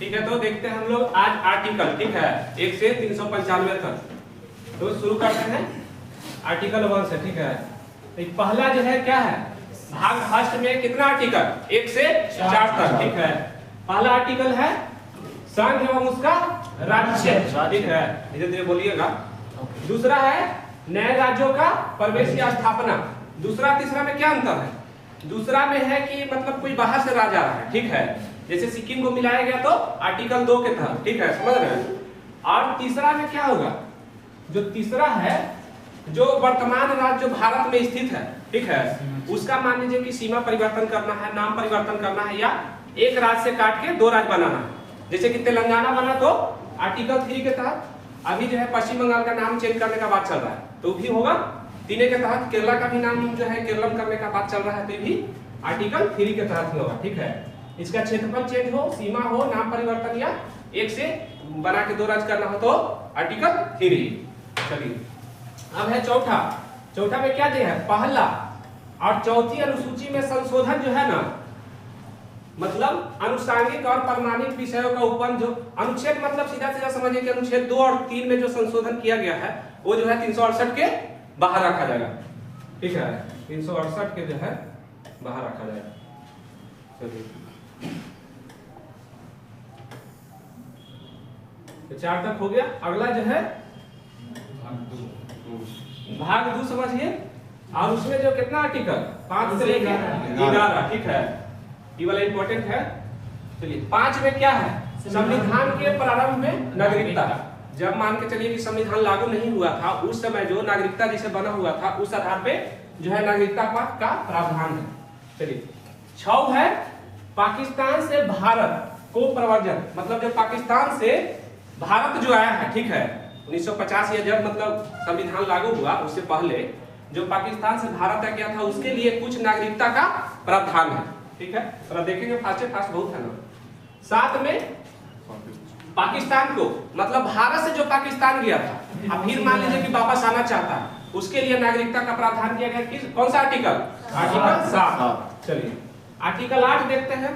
ठीक है। तो देखते हैं हम लोग आज आर्टिकल, ठीक है, 1 से 395 तक। तो शुरू करते हैं आर्टिकल 1 से, ठीक है। तो पहला जो है क्या है, भाग फर्स्ट में कितना आर्टिकल, 1 से 4 तक, ठीक है। पहला आर्टिकल है संघ एवं उसका राज्य, ठीक है, धीरे धीरे बोलिएगा। दूसरा है नए राज्यों का प्रवेश या स्थापना। दूसरा तीसरा में क्या अंतर है, दूसरा में है कि मतलब कोई बाहर से राजा आ रहा है, ठीक है, जैसे सिक्किम को मिलाया गया तो आर्टिकल 2 के तहत, ठीक है, समझ रहे हैं। और तीसरा में क्या होगा, जो तीसरा है जो वर्तमान राज्य जो भारत में स्थित है, ठीक है, उसका मान लीजिए कि सीमा परिवर्तन करना है, नाम परिवर्तन करना है, या एक राज्य से काट के 2 राज्य बनाना है। जैसे कि तेलंगाना बना तो आर्टिकल 3 के तहत, अभी जो है पश्चिम बंगाल का नाम चेंज करने का बात चल रहा है तो भी होगा 3 के तहत। केरला का भी नाम जो है केरलम करने का बात चल रहा है तो भी आर्टिकल 3 के तहत होगा, ठीक है। इसका क्षेत्रफल चेंज हो, सीमा हो, नाम परिवर्तन या एक से बना के 2 राज्य करना हो तो आर्टिकल 3। चलिए अब है चौथा। चौथा में क्या दिया है, पहला और चौथी अनुसूची में संशोधन जो है ना, मतलब अनुसांगिक और प्रमाणिक विषयों का उपन जो अनुच्छेद, मतलब सीधा सीधा समझिए कि अनुच्छेद 2 और 3 में जो संशोधन किया गया है वो जो है 368 के बाहर रखा जाएगा, ठीक है, 368 के जो है बाहर रखा जाएगा। चलिए तो 4 तक हो गया। अगला जो है भाग 2 समझिए, और उसमें जो कितना आर्टिकल 5 से लेकर 11, ठीक है, ये वाला इंपॉर्टेंट है। चलिए 5 में क्या है, संविधान के प्रारंभ में नागरिकता। जब मान के चलिए कि संविधान लागू नहीं हुआ था उस समय जो नागरिकता जिसे बना हुआ था उस आधार पे जो है नागरिकता का प्रावधान है। चलिए 6 है पाकिस्तान से भारत को प्रवर्जन, मतलब जो पाकिस्तान से भारत जो आया है, ठीक है, 1950 या जब मतलब संविधान लागू हुआ उससे पहले जो पाकिस्तान से भारत आ गया था उसके लिए कुछ नागरिकता का प्रावधान है, ठीक है। थोड़ा देखेंगे फास्ट बहुत है ना। 7 में पाकिस्तान को मतलब भारत से जो पाकिस्तान गया था अब फिर मान लीजिए कि वापस आना चाहता है उसके लिए नागरिकता का प्रावधान किया गया। किस कौन सा आर्टिकल, आर्टिकल 7। चलिए आर्टिकल 8 देखते हैं।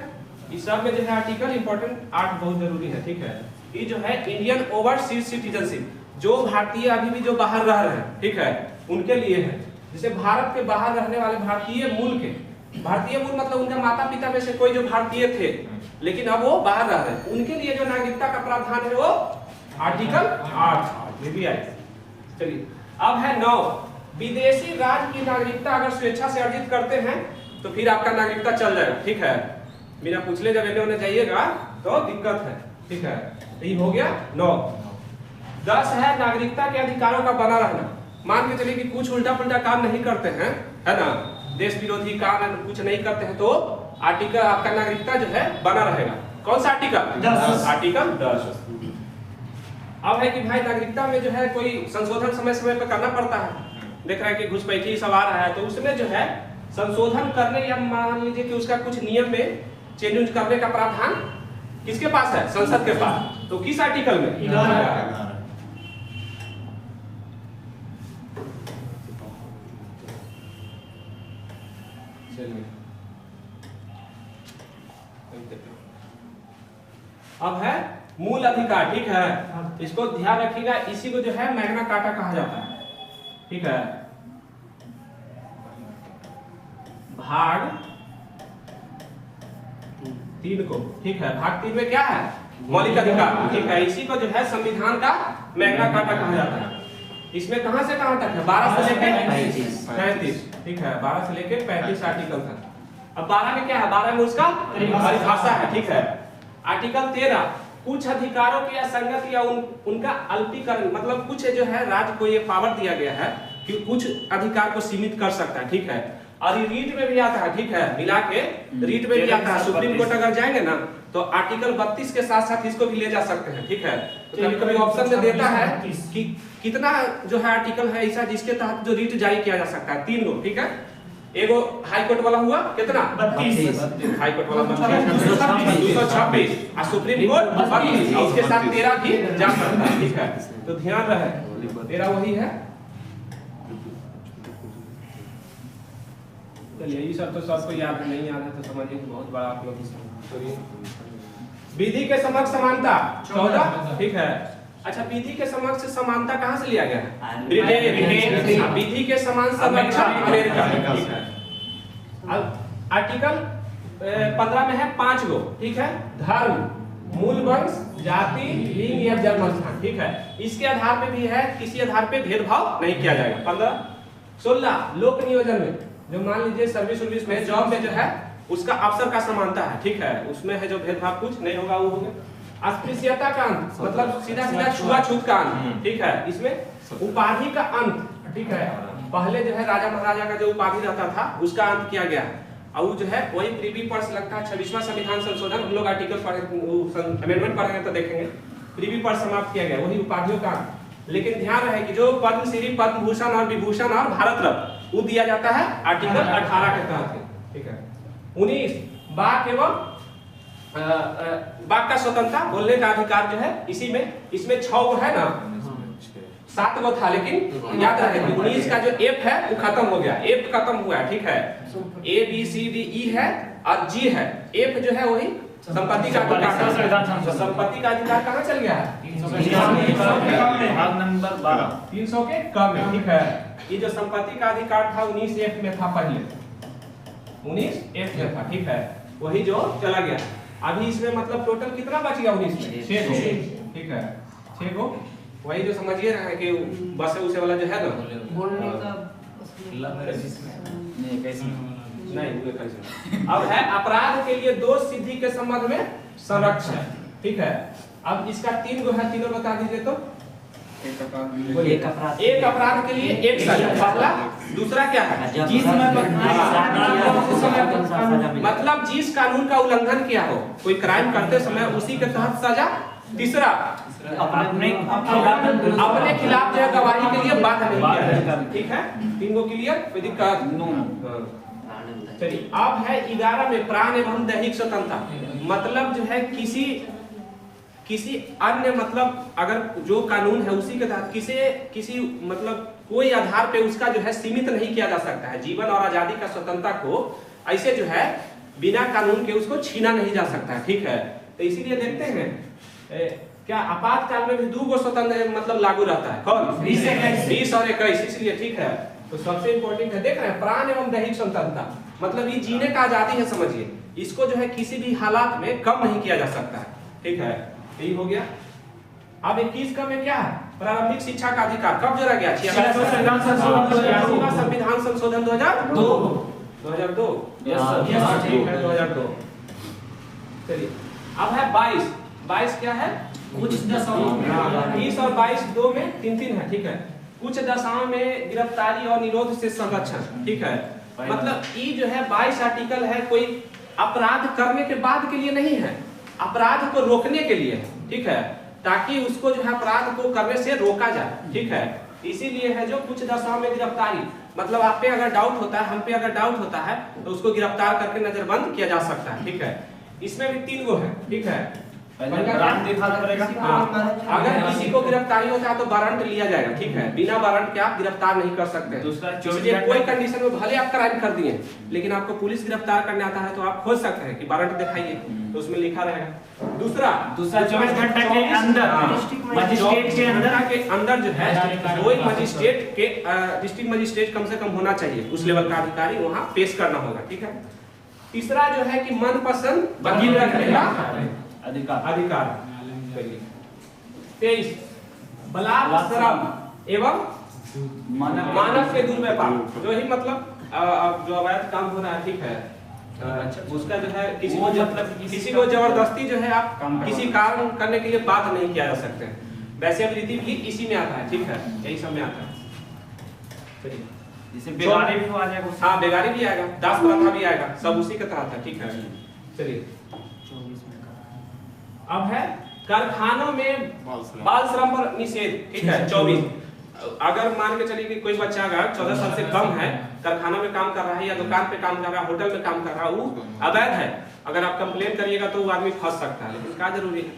इस सब में जो है आर्टिकल इंपॉर्टेंट 8 बहुत जरूरी है, ठीक है। ये जो है इंडियन ओवरसीज सिटीजनशिप, जो भारतीय अभी भी जो बाहर रह रहे हैं, ठीक है, उनके लिए है। जैसे भारत के बाहर रहने वाले भारतीय मूल के, भारतीय मूल मतलब उनके माता पिता में से कोई जो भारतीय थे लेकिन अब वो बाहर रह रहे हैं, उनके लिए जो नागरिकता का प्रावधान है वो आर्टिकल 8 में भी आए। चलिए अब है 9, विदेशी राज्य की नागरिकता अगर स्वेच्छा से अर्जित करते हैं तो फिर आपका नागरिकता चल जाएगा, ठीक है, बिना पूछले जब एने ओने जाइएगा तो दिक्कत है, ठीक है। ये हो गया 9। 10 है नागरिकता के अधिकारों का बना रहना। मान के चलिए कि कुछ उल्टा पुल्टा काम नहीं करते हैं, है ना, देश विरोधी काम कुछ नहीं करते हैं तो आर्टिकल आपका नागरिकता जो है बना रहेगा। कौन सा आर्टिकल, 10, आर्टिकल 10। अब है कि भाई नागरिकता में जो है कोई संशोधन समय समय पर करना पड़ता है, देख रहे हैं कि घुसपैठी सब आ रहा है तो उसमें जो है संशोधन करने या मान लीजिए कि उसका कुछ नियम में चेंज करने का प्रावधान किसके पास है, संसद के पास। तो किस आर्टिकल में, 11। अब है मूल अधिकार, ठीक है, इसको ध्यान रखिएगा, इसी को जो है मैग्ना कार्टा कहा जाता है, ठीक है। भाग 3 को, ठीक है, भाग 3 में क्या है, मौलिक अधिकार, ठीक है, इसी को जो है संविधान का मैग्ना कार्टा कहा जाता है। इसमें कहां से कहां तक है, 12 से लेकर 35, ठीक है, 12 से लेकर 35 आर्टिकल तक। अब 12 में क्या है, 12 में उसका परिभाषा है, ठीक है। आर्टिकल 13 कुछ अधिकारों की असंगत या उनका अल्पीकरण, मतलब कुछ जो है राज्य को ये पावर दिया गया है कि कुछ अधिकार को सीमित कर सकता है, ठीक है। और ये रीट में भी आता है, ठीक है, मिला के रीट में भी आता है। सुप्रीम कोर्ट अगर जाएंगे ना तो आर्टिकल 32 के साथ साथ इसको भी ले जा सकते हैं, ठीक है। तो कभी कभी ऑप्शन में देता है कि कितना जो है आर्टिकल है ऐसा जिसके तहत जो रीट जारी किया जा सकता है, 3 गो, ठीक है। एगो हाई कोर्ट वाला हुआ कितना, 32, हाई कोर्ट वाला 226 और सुप्रीम कोर्ट 32, उसके साथ 13 भी जा सकता है, ठीक है। तो ध्यान रहे 13 वही है। चलिए ये सब तो सबको याद नहीं याद है तो समझिए बहुत बड़ा आप लोग विधि के समक्ष समानता 14, ठीक है। अच्छा, विधि के समक्ष समानता कहाँ से लिया गया है? ब्रिटेन। विधि के समान समकक्ष अमेरिका, ठीक है। अब आर्टिकल 15 में है 5 गो, ठीक है। धर्म, मूल वंश, जाति, लिंग या जन्म स्थान, ठीक है। इसके आधार पे भी है, किसी आधार पे भेदभाव नहीं किया जाएगा। 15, 16 लोक नियोजन में, जो मान लीजिए सर्विस में जॉब में जो है उसका अवसर का समानता है, ठीक है। उसमें है जो भेदभाव कुछ नहीं होगा वो होगा। अस्पृश्यता का अंत, मतलब सीधा सीधा छुआछूत का अंत, ठीक है। इसमें उपाधि का अंत, ठीक है। पहले जो है राजा महाराजा का जो उपाधि रहता था उसका अंत किया गया है। और जो है वही प्रीवी पर्स लगता है 26वां संविधान संशोधन, हम लोग आर्टिकल अमेंडमेंट पढ़ेंगे तो देखेंगे। प्रीवी पर्स समाप्त किया गया, वही उपाधियों का। लेकिन ध्यान रहे कि जो पद्मश्री, पद्म भूषण और विभूषण और भारत रत्न वो दिया जाता है आर्टिकल 18 के तहत, ठीक है। 19 वाक एवं वाक का स्वतंत्रता, बोलने का अधिकार जो है इसी में, इसमें 6 गो है ना, 7 गो था, लेकिन याद रहे 19 का जो एफ है वो खत्म हो गया, एफ खत्म हुआ है, ठीक है। A B C D E है और जी है, एफ जो है वही संपत्ति का अधिकार। संपत्ति का अधिकार कहाँ चल गया है? 300 के कम में, ठीक है। ये जो संपत्ति का अधिकार था 19 एफ में था, पहले 19 एफ में था, ठीक है। वही जो चला गया। अभी इसमें मतलब टोटल कितना बच गया 19 में? 6 गो, ठीक है। 6 गो, वही जो समझिए रहे कि बस उसे वाला जो है ना बोलने का नहीं कैसे। अब है अपराध के लिए दोष सिद्धि के संबंध में संरक्षण, ठीक है। अब इसका 3 गो है, तीनों बता दीजिए तो। एक अपराध के लिए एक सजा, पहला। दूसरा क्या है? मतलब जिस कानून का उल्लंघन किया हो, कोई क्राइम करते समय उसी के तहत सजा। तीसरा अपने खिलाफ जो है गवाही के लिए बाध्य नहीं किया, ठीक है। 3 गो क्लियर, कोई दिक्कत? चलिए, अब है 11 में प्राण एवं दैहिक स्वतंत्रता। मतलब जो है किसी अन्य, मतलब अगर जो कानून है उसी के तहत किसी मतलब कोई आधार पे उसका जो है सीमित नहीं किया जा सकता है। जीवन और आजादी का स्वतंत्रता को ऐसे जो है बिना कानून के उसको छीना नहीं जा सकता है, ठीक है। तो इसीलिए देखते हैं क्या आपातकाल में भी 2 गो स्वतंत्र मतलब लागू रहता है, कौन? 20 और 21, इसलिए ठीक है। तो सबसे इंपॉर्टेंट है, देख रहे हैं, प्राण एवं दैहिक स्वतंत्रता, मतलब ये जीने का आजादी है, समझिए। इसको जो है किसी भी हालात में कम नहीं किया जा सकता है, ठीक है। यही हो गया। अब 21 का में क्या है? प्रारंभिक शिक्षा का अधिकार कब जोड़ा गया? 86वां संविधान संशोधन 2002। ठीक है, 2002। चलिए, अब है 22 क्या है? कुछ दशाओं में 20 और 22 2 में 3 है, ठीक है। कुछ दशाओं में गिरफ्तारी और निरोध से संरक्षण, ठीक है। मतलब ये जो है 22 आर्टिकल है, कोई अपराध करने के बाद के लिए नहीं है, अपराध को रोकने के लिए, ठीक है, ताकि उसको जो है अपराध को करने से रोका जाए, ठीक है। इसीलिए है जो कुछ दशाओं में गिरफ्तारी, मतलब आप पे अगर डाउट होता है, हम पे अगर डाउट होता है तो उसको गिरफ्तार करके नजरबंद किया जा सकता है, ठीक है। इसमें भी 3 गो है, ठीक है। अगर किसी को गिरफ्तारी होता है तो वारंट लिया जाएगा, ठीक है। बिना वारंट के आप गिरफ्तार नहीं कर सकते। इसलिए कोई कंडीशन में भले आप क्राइम कर दिए, लेकिन आपको पुलिस गिरफ्तार करने आता है तो आप खोज सकते हैं कि वारंट दिखाइए, तो उसमें लिखा रहेगा। दूसरा 24 घंटे के अंदर मजिस्ट्रेट के अंदर जो है कोई मजिस्ट्रेट के डिस्ट्रिक्ट मजिस्ट्रेट कम से कम होना चाहिए, उस लेवल का अधिकारी वहाँ पेश करना होगा, ठीक है। तीसरा जो है कि मनपसंद वकील रखने का अधिकार। 23 बलात्कार एवं मानव के दुर्व्यवहार, जो ही मतलब जो अवैध काम हो रहा है, ठीक है, उसका जो है किसी को जबरदस्ती जो है आप किसी काम करने के लिए बात नहीं किया जा सकते हैं। वैसे रीति भी इसी में आता है, ठीक है, यही सब में आता है। जैसे बेगारी भी आ जाएगा। हाँ, बेगारी भी आएगा, दास प्रथा भी आएगा, सब उसी के तहत है, ठीक है। चलिए, अब है कारखानों में बाल श्रम पर निषेध, ठीक है। 24 अगर मान के चलिए कि कोई बच्चा अगर 14 साल से कम है, कारखाना में काम कर रहा है या दुकान पे काम कर रहा है, होटल में काम कर रहा है, वो अवैध है, अगर आप कंप्लेन करिएगा तो वो आदमी फंस सकता है, लेकिन क्या जरूरी है।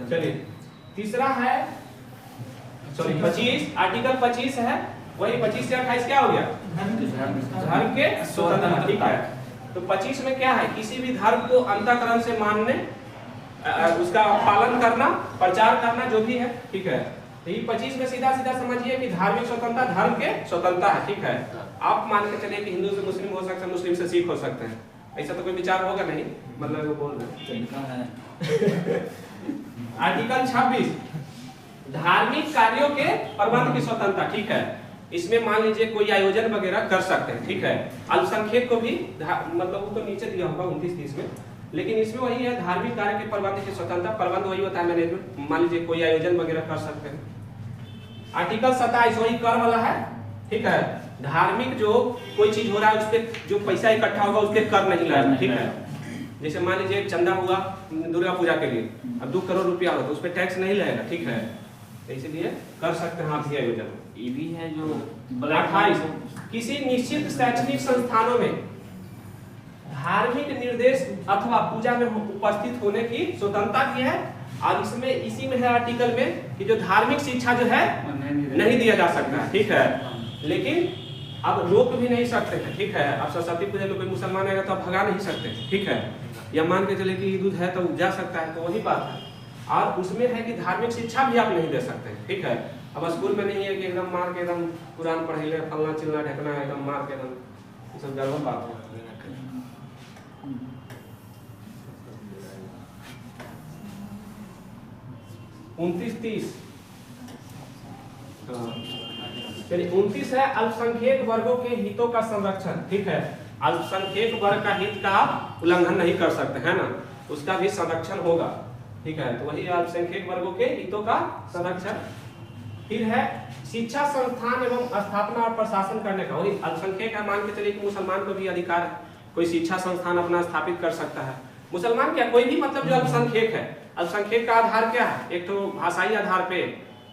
चलिए, तीसरा है 25 आर्टिकल 25 है, वही 25 से 28 क्या हो गया? धर्म के स्वतंत्रता, ठीक है। तो 25 में क्या है, किसी भी धर्म को अंतःकरण से मानने, उसका पालन करना, प्रचार करना, जो भी है, ठीक है। तो ये 25 में सीधा सीधा समझिए कि धार्मिक स्वतंत्रता धर्म के स्वतंत्रता है, ठीक है। आप मान के चलिए कि हिंदू से मुस्लिम हो सकते हैं, मुस्लिम से सिख हो सकते हैं, ऐसा तो कोई विचार होगा नहीं, मतलब वो बोल रहे हैं। आर्टिकल 26 धार्मिक कार्यों के प्रबंध की स्वतंत्रता, ठीक है। इसमें मान लीजिए कोई आयोजन वगैरह कर सकते हैं, ठीक है। अल्पसंख्यक को भी मतलब वो तो नीचे दिया होगा 29-30 में, लेकिन इसमें वही है धार्मिक कार्य के प्रबंध की स्वतंत्रता, प्रबंध वही होता है मैनेजमेंट, मान लीजिए कोई आयोजन वगैरह कर सकते हैं। आर्टिकल 27 वही कर वाला है, ठीक है। धार्मिक जो कोई चीज हो रहा है उस पर जो पैसा इकट्ठा होगा उस पर कर नहीं लगेगा, ठीक है। जैसे मान लीजिए चंदा हुआ दुर्गा पूजा के लिए, अब 2 करोड़ रुपया हो तो उस पर टैक्स नहीं लगेगा, ठीक है। तो इसलिए कर सकते हैं आप भी आयोजन। ये भी है जो 28 किसी निश्चित शैक्षणिक संस्थानों में धार्मिक निर्देश अथवा पूजा में उपस्थित होने की स्वतंत्रता भी है, और इसमें इसी में है आर्टिकल में कि जो धार्मिक शिक्षा जो है नहीं दिया जा सकता है, ठीक है। लेकिन अब रोक भी नहीं सकते हैं, ठीक है। अब सरस्वती पूजा में कोई मुसलमान आएगा तो आप भगा नहीं सकते, ठीक है। या मान के चले कि ईद है तो जा सकता है, तो वही बात है। और उसमें है कि धार्मिक शिक्षा भी आप नहीं दे सकते, ठीक है। अब स्कूल में नहीं है कि एकदम मार के एकदम कुरान पढ़े ले, फलना चिलना ढकना एकदम मार के एकदम, ये सब गलत बात है। 29-30 चलिए 29 है अल्पसंख्यक वर्गों के हितों का संरक्षण, ठीक है। अल्पसंख्यक वर्ग का हित का उल्लंघन नहीं कर सकते है ना, उसका भी संरक्षण होगा, ठीक है। तो वही अल्पसंख्यक वर्गों के हितों का संरक्षण। फिर है शिक्षा संस्थान एवं स्थापना और प्रशासन करने का, वही अल्पसंख्यक है, मान के चलिए कि मुसलमान को भी अधिकार है, कोई शिक्षा संस्थान अपना स्थापित कर सकता है। मुसलमान क्या, कोई भी मतलब जो अल्पसंख्यक है, अल्पसंख्यक का आधार क्या है, एक तो भाषाई आधार पे,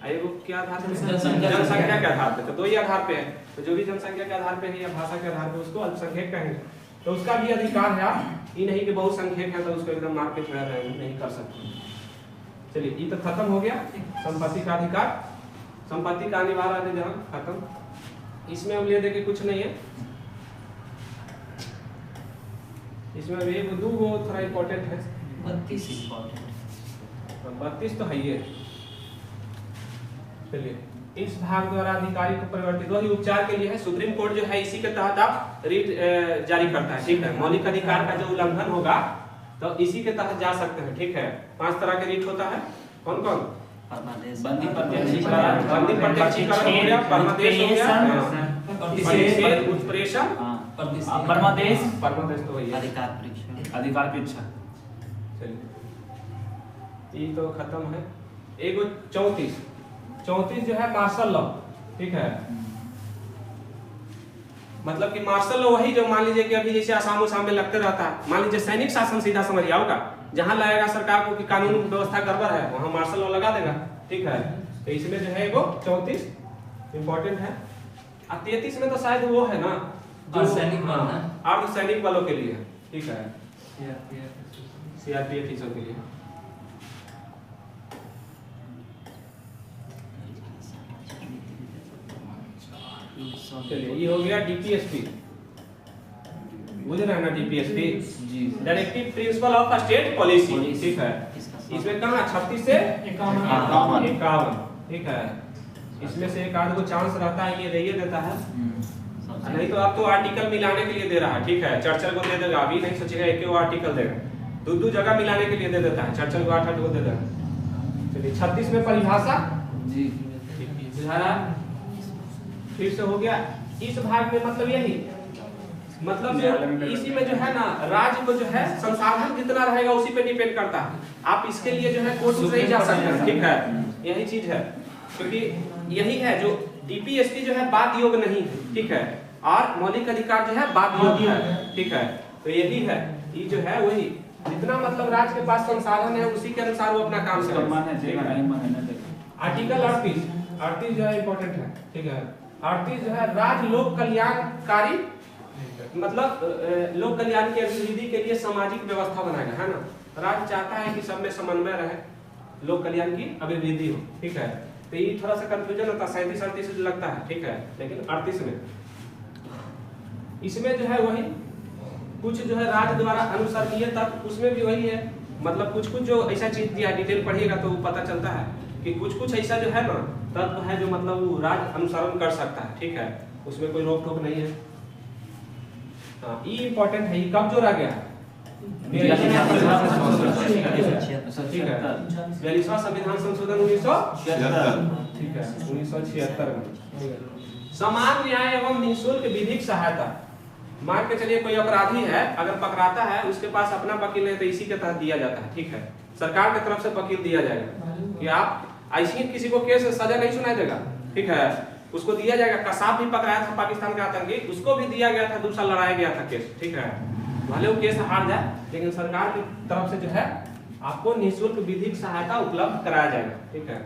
एगो क्या आधार पे, जनसंख्या के आधार पे, तो 2 ही आधार पे है। तो जो भी जनसंख्या के आधार पे है या भाषा के आधार पे उसको अल्पसंख्यक कहेंगे, तो उसका भी अधिकार है। आप ये नहीं कि बहुसंख्यक है तो उसको एकदम मार के छोड़ा जाएगा, नहीं कर सकते। चलिए ये तो खत्म हो गया संपत्ति का अधिकार, संपत्ति का अनिवार्य अधिकार खत्म। इसमें अब ले दे के कुछ नहीं है, इसमें अब 1-2 थोड़ा इम्पोर्टेंट है। 32 इम्पोर्टेंट, 32 तो है ही है। चलिए इस भाग द्वारा अधिकारी को परिवर्तित, वही उपचार के लिए है। सुप्रीम कोर्ट जो है इसी के तहत आप रीट जारी करता है, ठीक है। मौलिक अधिकार का जो उल्लंघन होगा तो इसी के तहत जा सकते हैं, ठीक है। 5 तरह के रीट होता है, कौन कौन? बंदी प्रत्यक्षीकरण, बंदी प्रत्यक्षीकरण हो गया, परमादेश हो गया, उत्प्रेषण, परमादेश, परमादेश तो वही है, अधिकार परीक्षा। चलिए ये तो खत्म है। एगो 34 जो है मार्शल लॉ, ठीक है। मतलब कि मार्शल लॉ वही जो मान लीजिए कि अभी जैसे आसाम उसाम में लगते रहता है, मान लीजिए सैनिक शासन सीधा समझिए होगा, जहां लगेगा सरकार को कि कानून व्यवस्था गड़बड़ है वहां मार्शल लॉ लगा देगा, ठीक है। तो इसमें जो है वो 34 इंपॉर्टेंट है। और 33 में तो शायद वो है ना अर्धसैनिक बलों के लिए, ठीक है, सीआरपीएफ ये सब के लिए। चलिए ये हो गया डीपीएसपी, बुझ रहे हैं ना DPSP, directive principle of state policy, ठीक है। इसमें कहाँ 36 से 51, ठीक है। इसमें से एक आध को चांस रहता है, ये दे देता है, नहीं तो आप तो आर्टिकल मिलाने के लिए दे रहा है, ठीक है। चर्चल को दे देगा, अभी नहीं सोचेगा एक वो आर्टिकल देगा, 2 जगह मिलाने के लिए दे देता है, चर्चल को 8 को दे देगा। चलिए 36 में परिभाषा जी, फिर से हो गया। इस भाग में मतलब यही, मतलब जो इसी में जो है ना राज्य को जो है संसाधन जितना रहेगा उसी पे डिपेंड करता है। आप इसके लिए जो है कोर्ट नहीं जा सकते, ठीक है। यही चीज है, क्योंकि यही है जो डीपीएसपी जो है बात योग नहीं है, ठीक है। और मौलिक अधिकार जो है बात योग है, ठीक है। तो यही है, ये जो है वही जितना मतलब राज्य के पास संसाधन है उसी के अनुसार वो अपना काम करेगा। आर्टिकल 38 जो है इम्पोर्टेंट है, ठीक है। 38 जो है राज्य लोक कल्याणकारी, मतलब लोक कल्याण की अभिवृद्धि के लिए सामाजिक व्यवस्था बनाएगा, है ना। राज्य चाहता है कि सब में समन्वय रहे, लोक कल्याण की अभिवृद्धि हो, ठीक है। तो ये थोड़ा सा कंफ्यूजन होता है 37-38 लगता है, ठीक है। लेकिन 38 में इसमें जो है वही कुछ जो है राज्य द्वारा अनुसरणीय तत्व, उसमें भी वही है, मतलब कुछ कुछ जो ऐसा चीज दिया, डिटेल पढ़िएगा तो पता चलता है कि कुछ कुछ ऐसा जो है ना तत्व है जो मतलब वो राज्य अनुसरण कर सकता है, ठीक है, उसमें कोई रोक टोक नहीं है। हाँ, ये इम्पोर्टेंट है, ये कब जोड़ा गया? 42वां संविधान संशोधन 1976, ठीक है, 1976 में। समान न्याय एवं निःशुल्क विधिक सहायता, मान के चलिए कोई अपराधी है, अगर पकड़ाता है, उसके पास अपना वकील है तो इसी के तहत दिया जाता है, ठीक है, सरकार की तरफ से वकील दिया जाएगा कि आप ऐसे ही किसी को केस सजा नहीं सुनाया जाएगा, ठीक है, उसको दिया जाएगा। कसाब भी पकड़ाया था पाकिस्तान का आतंकी, उसको भी दिया गया था, दूसरा लड़ाया गया था केस, ठीक है, भले वो केस हार जाए लेकिन सरकार की तरफ से जो है आपको निःशुल्क विधिक सहायता उपलब्ध कराया जाएगा, ठीक है।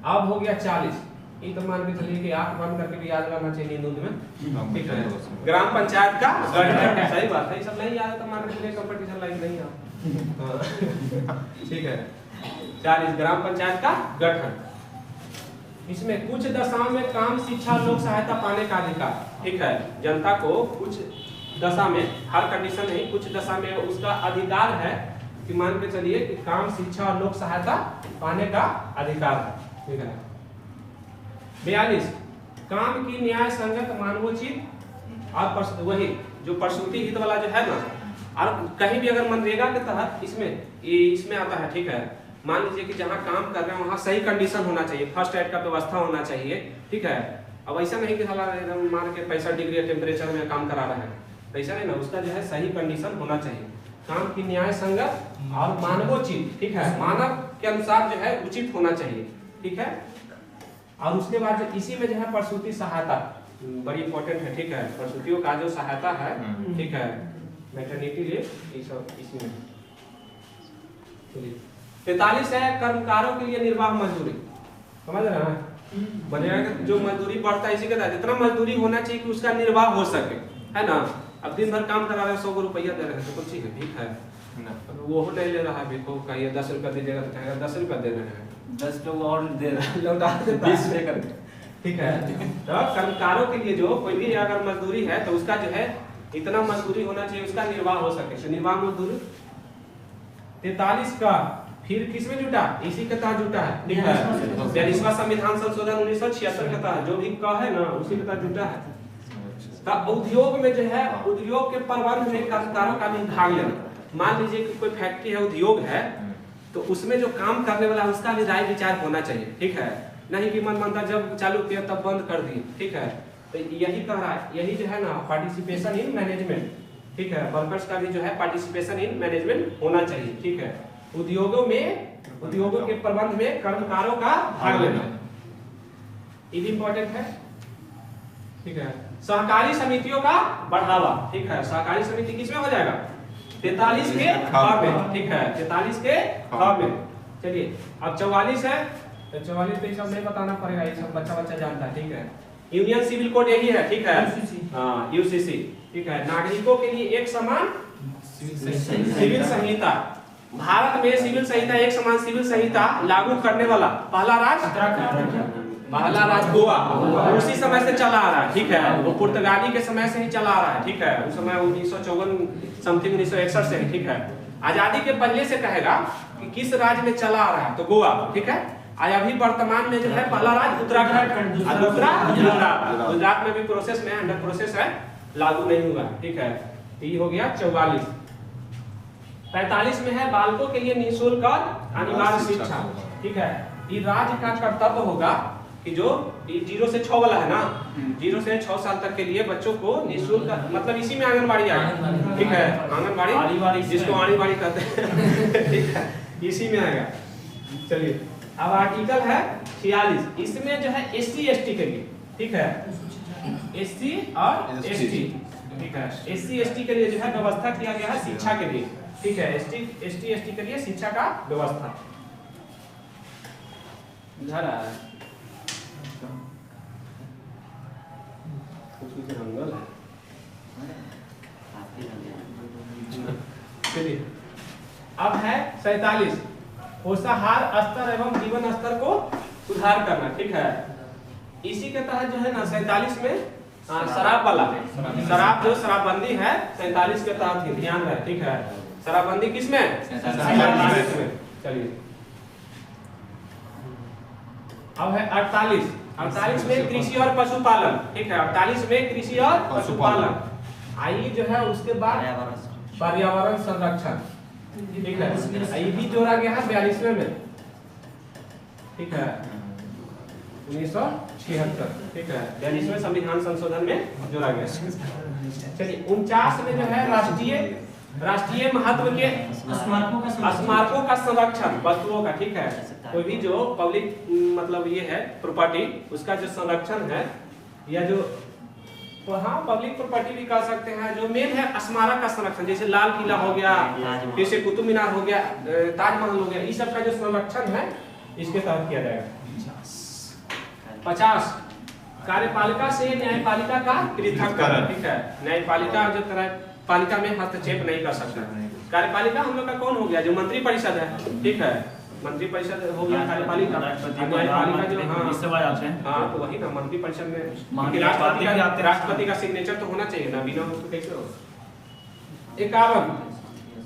अब हो गया 40, ये तो मान के चलिए कि आंख बंद करके भी याद रहना चाहिए नींद में, ठीक है। ग्राम पंचायत का गठन, सही बात है, ये सब नहीं याद है तो मान के चलिए कंपटीशन लाइन नहीं है, ठीक है। 40 ग्राम पंचायत का गठन, इसमें कुछ दशाओं में काम, शिक्षा, लोक सहायता पाने का अधिकार, ठीक है, जनता को कुछ दशा में, हर कंडीशन नहीं, कुछ दशा में उसका अधिकार है कि मान के चलिए कि काम, शिक्षा और लोक सहायता पाने का अधिकार है, ठीक है। 42 काम की न्याय संगत मानवोचित और वही जो प्रसूति हित वाला जो है ना, और कहीं भी अगर मनरेगा के तहत इसमें आता है, ठीक है, मान लीजिए कि जहाँ काम कर रहे हैं वहाँ सही कंडीशन होना चाहिए, फर्स्ट एड का व्यवस्था होना चाहिए, ठीक है। अब ऐसा नहीं कि साला एकदम मान के 65 डिग्री टेम्परेचर में काम करा रहा है, ऐसा नहीं ना, उसका जो है सही कंडीशन होना चाहिए। काम की न्याय संगत और मानवोचित, ठीक है, मानव के अनुसार जो है उचित होना चाहिए, ठीक है। और उसके बाद जो इसी में जो है प्रसूति सहायता बड़ी इंपॉर्टेंट है, ठीक है, प्रसूतियों का जो सहायता है, ठीक है, मैटरनिटी लीव, ये सब इसी में। 43 है कर्मकारों के लिए निर्वाह मजदूरी, समझ रहे हैं, बनेगा जो मजदूरी बढ़ता है इसी के तहत जितना मजदूरी होना चाहिए कि उसका निर्वाह हो सके, है ना। अब दिन भर काम करा रहे 100 रुपया दे रहे हैं तो कुछ है, भीख है ना, वो नहीं ले रहा है, भीखो का ये 10 रुपया दीजिएगा तो कहेगा 10 रुपया दे रहे हैं, 10 लोग और दे रहे हैं, लौटा देता है, 20 रुपये करके, ठीक है। तो कर्मकारों के लिए जो कोई भी अगर मजदूरी है तो उसका जो है इतना मजदूरी होना चाहिए उसका निर्वाह हो सके, तो निर्वाह मजदूरी। 43 का फिर किसमें जुटा, इसी के तहत जुटा है, ठीक है, 42वां संविधान संशोधन 1976 के तहत जो भी का है ना उसी के तहत जुटा है। उद्योग में जो है, उद्योग के प्रबंध में कर्मकारों का भी भाग लेना, मान लीजिए कि कोई फैक्ट्री है, उद्योग है, तो उसमें जो काम करने वाला है उसका भी राय विचार होना चाहिए, ठीक है, नहीं कि मन मानता जब चालू किया तब बंद कर दिए, ठीक है। तो यही कह रहा है, यही जो है ना पार्टिसिपेशन इन मैनेजमेंट, ठीक है, वर्कर्स का भी जो है पार्टिसिपेशन इन मैनेजमेंट होना चाहिए, ठीक है। उद्योगों के प्रबंध में कर्मकारों का भाग लेना, ये भी इंपॉर्टेंट है, ठीक है। सहकारी समितियों का बढ़ावा, ठीक है, सहकारी समिति किसमें हो जाएगा, 43 के ख में, ठीक है, 43 के ख में। चलिए अब 44 है, तो 44 पे सब नहीं बताना पड़ेगा, ये सब बच्चा जानता है, ठीक है। यूनियन सिविल कोड यही है, ठीक है, हाँ, यूसीसी, ठीक है। नागरिकों के लिए एक समान सिविल संहिता, भारत में सिविल संहिता, एक समान सिविल संहिता लागू करने वाला पहला राज्य गोवा, उसी समय से चला आ रहा है, ठीक है, वो पुर्तगाली के समय से ही चला आ रहा है, ठीक है, उस समय 1954 समथिंग 1961 से, ठीक है। आजादी के पहले से कहेगा कि किस राज्य में चला आ रहा है, तो गोवा, ठीक है। आज अभी वर्तमान में जो है पहला राज्य उत्तराखंड, दूसरा गुजरात में भी प्रोसेस में, अंडर प्रोसेस है, लागू नहीं हुआ, ठीक है। ये हो गया 44। 45 में है बालकों के लिए निःशुल्क और अनिवार्य शिक्षा, ठीक है। ये राज्य का कर्तव्य होगा कि जो 0 से 6 वाला है ना, 0 से 6 साल तक के लिए बच्चों को निःशुल्क, मतलब इसी में आंगनबाड़ी आएगा, ठीक है, आंगनबाड़ी जिसको आंगनबाड़ी कहते हैं, ठीक है, इसी में आएगा। चलिए अब आर्टिकल है 46, इसमें जो है SC ST के लिए, ठीक है, SC और ST, ठीक है, SC ST के लिए जो है व्यवस्था किया गया है शिक्षा के लिए, ठीक है, SC ST के लिए शिक्षा का व्यवस्था है। चलिए अब है 47, पोषाहार स्तर एवं जीवन स्तर को सुधार करना, ठीक है। इसी के तहत जो है ना 47 में शराब वाला, शराब जो शराबबंदी है 47 के तहत ही, ध्यान रहे, ठीक है। शराबबंदी किसमें? 47 में। चलिए अब है 48 में कृषि और पशुपालन, ठीक है। 48 में कृषि और पशुपालन। आइए जो है उसके बाद पर्यावरण संरक्षण, ठीक है। ये भी जोड़ा गया है 42वें में, ठीक है, 1976, ठीक है, 42वें संविधान संशोधन में जोड़ा गया। चलिए 49 में जो है राष्ट्रीय महत्व के स्मारकों का संरक्षण, वस्तुओं का, ठीक है। कोई भी जो पब्लिक मतलब ये है प्रॉपर्टी, उसका जो संरक्षण है, या जो हाँ पब्लिक प्रॉपर्टी भी कह सकते हैं, जो मेन है स्मारक का संरक्षण, जैसे लाल किला हो गया, जैसे कुतुब मीनार हो गया, ताजमहल हो गया, इस सब का जो संरक्षण है इसके तहत किया जाएगा। 50 कार्यपालिका से न्यायपालिका का पृथक्करण, ठीक है। न्यायपालिका जो पालिका में हस्तक्षेप नहीं कर सकता। कार्यपालिका हम लोग का कौन हो गया? जो मंत्री परिषद है, ठीक है, मंत्री परिषद हो गया कार्यपालिका। न्यायपालिका जो हाँ तो वही ना, मंत्री परिषद में राष्ट्रपति का सिग्नेचर तो होना चाहिए ना, बिना उसको कैसे हो। 51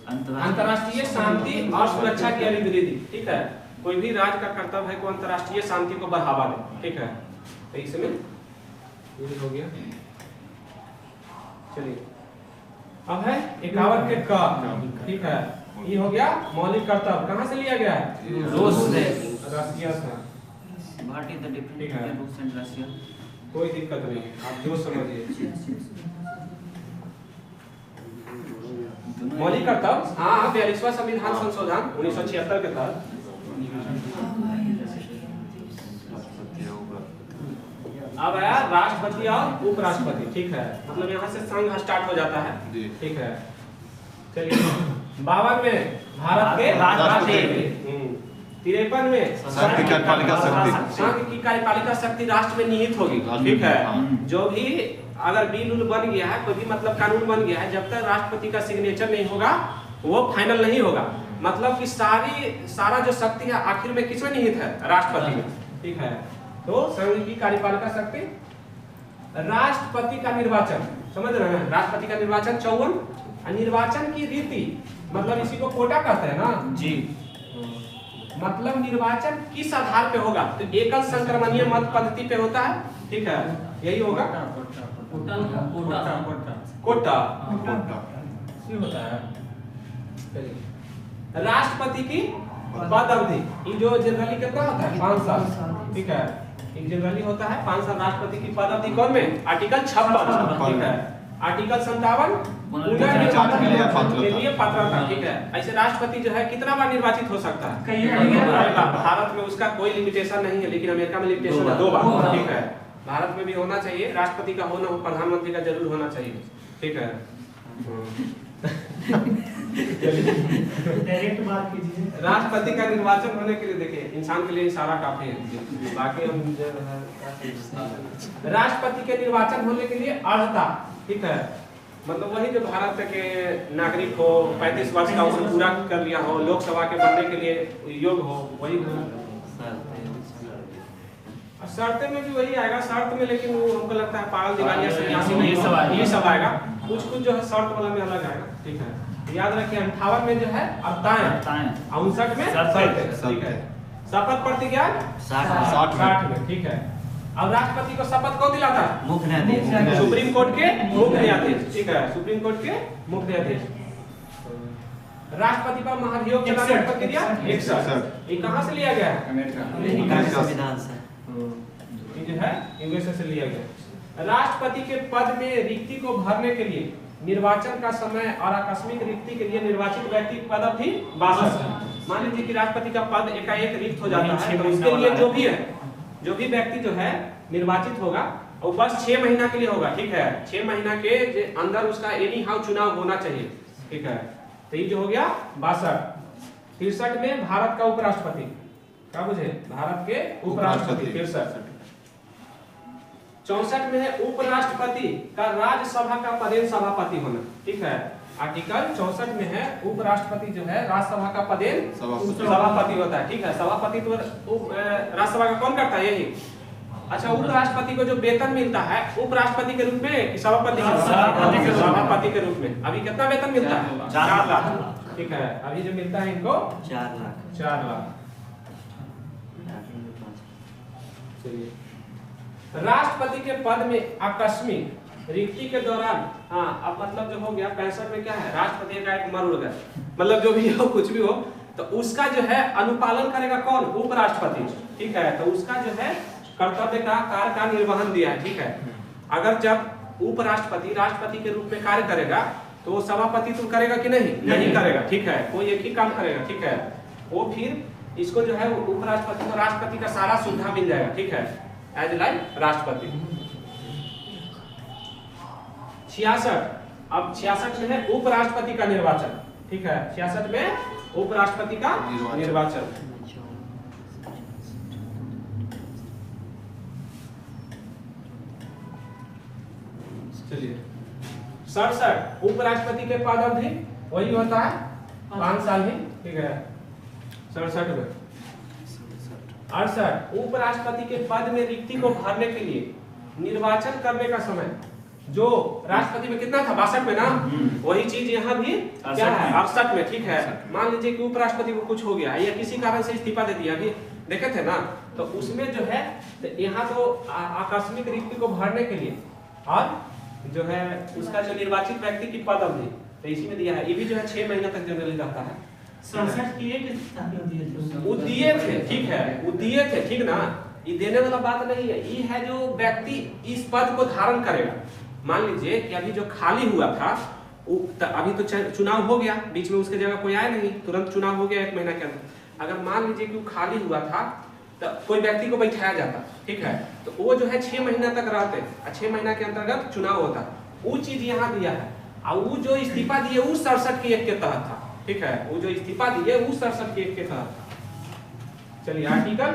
अंतर्राष्ट्रीय शांति और सुरक्षा की अभिवृद्धि, ठीक है। कोई भी राज्य का कर्तव्य है कि अंतर्राष्ट्रीय शांति को बढ़ावा दे, ठीक है। तो इसमें ये हो गया। चलिए अब है 51 के क, ठीक है। ये हो गया मौलिक कर्तव्य, कहाँ से लिया गया है? रूस से, रशिया से। ठीक है, कोई दिक्कत नहीं, आप जो समझिए। मौलिक कर्तव्य, हाँ 42वां संविधान संशोधन 1976 के तहत। अब आया राष्ट्रपति और उपराष्ट्रपति, ठीक है। मतलब यहाँ से संघ स्टार्ट हो जाता है, ठीक है। चलिए 52 में भारत के राष्ट्रपति, 53 में संघ की कार्यपालिका शक्ति राष्ट्र में निहित होगी, ठीक है। जो भी अगर बिल बन गया है, कोई भी मतलब कानून बन गया है, जब तक राष्ट्रपति का सिग्नेचर नहीं होगा वो फाइनल नहीं होगा। मतलब कि सारा जो शक्ति है आखिर में किसमें निहित है? राष्ट्रपति में, ठीक है। तो संघ की कार्यपालिका शक्ति। राष्ट्रपति का निर्वाचन, समझ रहे हैं? राष्ट्रपति का निर्वाचन 54। निर्वाचन की रीति, मतलब इसी को कोटा कहते हैं ना जी। मतलब निर्वाचन किस आधार पे होगा? तो एकल संक्रमणीय मत पद्धति पे होता है, ठीक है, यही होगा। कोटा होता है। राष्ट्रपति की पद अवधि, ये जो जनरली कितना होता है? 5 साल, ठीक है। एक जनरली होता है 5 साल राष्ट्रपति की पद अवधि। कौन में? आर्टिकल 56, ठीक है। आर्टिकल 57 के लिए पात्रता, ठीक है। ऐसे राष्ट्रपति जो है कितना बार निर्वाचित हो सकता है? भारत में उसका कोई लिमिटेशन नहीं है, लेकिन अमेरिका में लिमिटेशन है 2 बार, ठीक है। भारत में भी होना चाहिए, राष्ट्रपति का होना हो, प्रधानमंत्री का जरूर होना चाहिए, ठीक है। डायरेक्ट बात कीजिए। राष्ट्रपति का निर्वाचन होने के लिए देखिए इंसान के लिए इशारा काफी है, बाकी हम राष्ट्रपति के निर्वाचन होने के लिए अर्हता, ठीक है। मतलब वही जो भारत के नागरिक हो, 35 वर्ष का उम्र पूरा कर लिया हो, लोकसभा के बनने के लिए योग्य हो, वही शर्त में भी वही आएगा। शर्त में लेकिन वो हमको लगता है पागल दिवालिया सन्यासी में ये सब आएगा। कुछ जो है शर्त वाला में अलग आएगा, ठीक है। याद रखिए 58 में जो है अवताएं, 59 में शर्त, ठीक है। शपथ प्रतिज्ञा 60 में, ठीक है। अब राष्ट्रपति को शपथ कौन दिलाता है? मुख्य न्यायाधीश, सुप्रीम कोर्ट के मुख्य न्यायाधीश, ठीक है। सुप्रीम कोर्ट के मुख्य न्यायाधीश। राष्ट्रपति पर महाभियोग चलाने की प्रक्रिया 61। ये कहाँ से लिया गया है? अमेरिका संविधान से, ये जो है यूएसए से लिया गया। राष्ट्रपति के पद में रिक्ति को भरने के लिए निर्वाचन का समय और आकस्मिक रिक्ति के लिए निर्वाचित व्यक्ति की पद अवधि 62। मान लीजिए कि राष्ट्रपति का पद एकाएक रिक्त हो जाता है, तो उसके लिए जो भी व्यक्ति जो है निर्वाचित होगा और बस 6 महीना के लिए होगा, ठीक है। 6 महीना के अंदर उसका एनी हाउ चुनाव होना चाहिए, ठीक है। तो ये जो हो गया 62। 63 में भारत का उपराष्ट्रपति, क्या बुझे? भारत के उपराष्ट्रपति 63। 64 में है उपराष्ट्रपति का राज्यसभा का पदेन सभापति होना, ठीक है। आर्टिकल 64 में है उपराष्ट्रपति जो है राज्यसभा का पदेन सभापति होता है, ठीक है। सभापति तो राज्यसभा का कौन करता है? यही अच्छा, उपराष्ट्रपति को जो वेतन मिलता है उपराष्ट्रपति के रूप में कि सभापति सभापति के रूप में अभी कितना वेतन मिलता है? 4 लाख। ठीक है, अभी जो मिलता है इनको 4 लाख। 4 लाख। चलिए, राष्ट्रपति के पद में आकस्मिक रिक्ति के दौरान, हाँ अब मतलब जो हो गया 65 में क्या है, राष्ट्रपति का एक मर उड़ गया, मतलब जो भी हो कुछ भी हो तो उसका जो है अनुपालन करेगा कौन? उपराष्ट्रपति। ठीक है, तो उसका जो है कर्तव्य का कार्य का निर्वहन दिया है। ठीक है, अगर जब उपराष्ट्रपति राष्ट्रपति के रूप में कार्य करेगा तो वो सभापति तो करेगा कि नहीं? नहीं करेगा। ठीक है, वो एक ही काम करेगा। ठीक है, वो फिर इसको जो है उपराष्ट्रपति को राष्ट्रपति का सारा सुविधा मिल जाएगा। ठीक है, एज लाइक राष्ट्रपति। 66, अब 66 में है उपराष्ट्रपति का निर्वाचन। ठीक है, 66 में उपराष्ट्रपति का निर्वाचन। चलिए, 67 उपराष्ट्रपति के पद अवधि वही होता है 5 साल ही। ठीक है, 67 में 68 उपराष्ट्रपति के पद में रिक्ति को भरने के लिए निर्वाचन करने का समय जो राष्ट्रपति में कितना था? 62 में ना, वही चीज यहाँ भी क्या है? 68 में। ठीक है, मान लीजिए कि उपराष्ट्रपति को कुछ हो गया या किसी कारण से इस्तीफा दे दिया, अभी देखे थे ना, तो उसमें जो है तो यहाँ तो आकस्मिक रिक्ति को भरने के लिए और जो है उसका जो निर्वाचित व्यक्ति की पद अवधि तो इसी में दिया है। ये भी जो है 6 महीना तक जनरली रहता है। 67 की एक वो दिए थे। ठीक है, वो दिए थे। ठीक ना, ये देने वाला बात नहीं है, ये है जो व्यक्ति इस पद को धारण करेगा। मान लीजिए कि अभी जो खाली हुआ था अभी तो चुनाव हो गया, बीच में उसके जगह कोई आया नहीं, तुरंत चुनाव हो गया 1 महीना के अंदर। अगर मान लीजिए कि वो खाली हुआ था तो कोई व्यक्ति को बैठाया जाता। ठीक है, तो वो जो है 6 महीना तक रहते और 6 महीना के अंतर्गत चुनाव होता। वो चीज यहाँ दिया है। और वो जो इस्तीफा दिए वो 67 की 1 के तहत था। ठीक है, वो जो इस्तीफा दिए वो 67 की 1 के तहत था। चलिए, आर्टिकल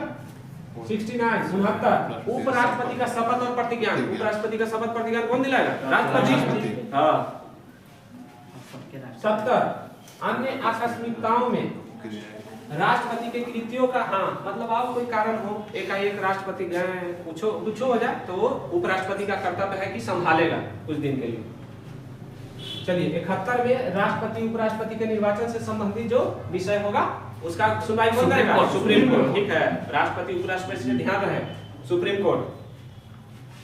69 उपराष्ट्रपति का शपथ और प्रतिज्ञान। उपराष्ट्रपति का शपथ प्रतिज्ञान कौन दिलाएगा? राष्ट्रपति। हाँ। 70 अन्य आकस्मिकताओं में राष्ट्रपति के कृत्यों का, हाँ मतलब आप कोई कारण हो एकाएक राष्ट्रपति गए कुछ हो जाए तो उपराष्ट्रपति का कर्तव्य है कि संभालेगा कुछ दिन के लिए। चलिए, 71 में राष्ट्रपति उपराष्ट्रपति के निर्वाचन से संबंधित जो विषय होगा उसका सुनवाई कौन करेगा? Supreme court. ठीक है, राष्ट्रपति उपराष्ट्रपति से ध्यान रहे, सुप्रीम कोर्ट।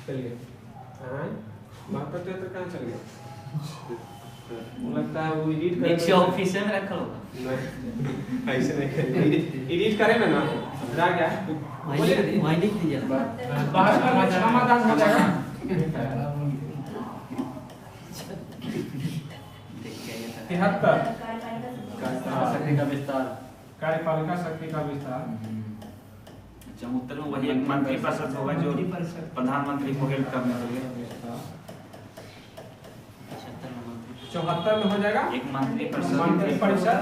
चलिए, कहाँ चल गया? लगता है वो एडिट नीचे ऑफिस में रखा होगा। ऐसे नहीं करेंगे, एडिट करेंगे ना रह गया वहीं लिख दीजिए ना, बाहर का समाधान हो जाएगा। शक्ति का विस्तार, कार्यपालिका शक्ति का विस्तार। उत्तर में वही एक मंत्री परिषद होगा जो प्रधानमंत्री को हेल्प करने वाले। 74 में हो जाएगा एक मंत्री परिषद। मंत्री परिषद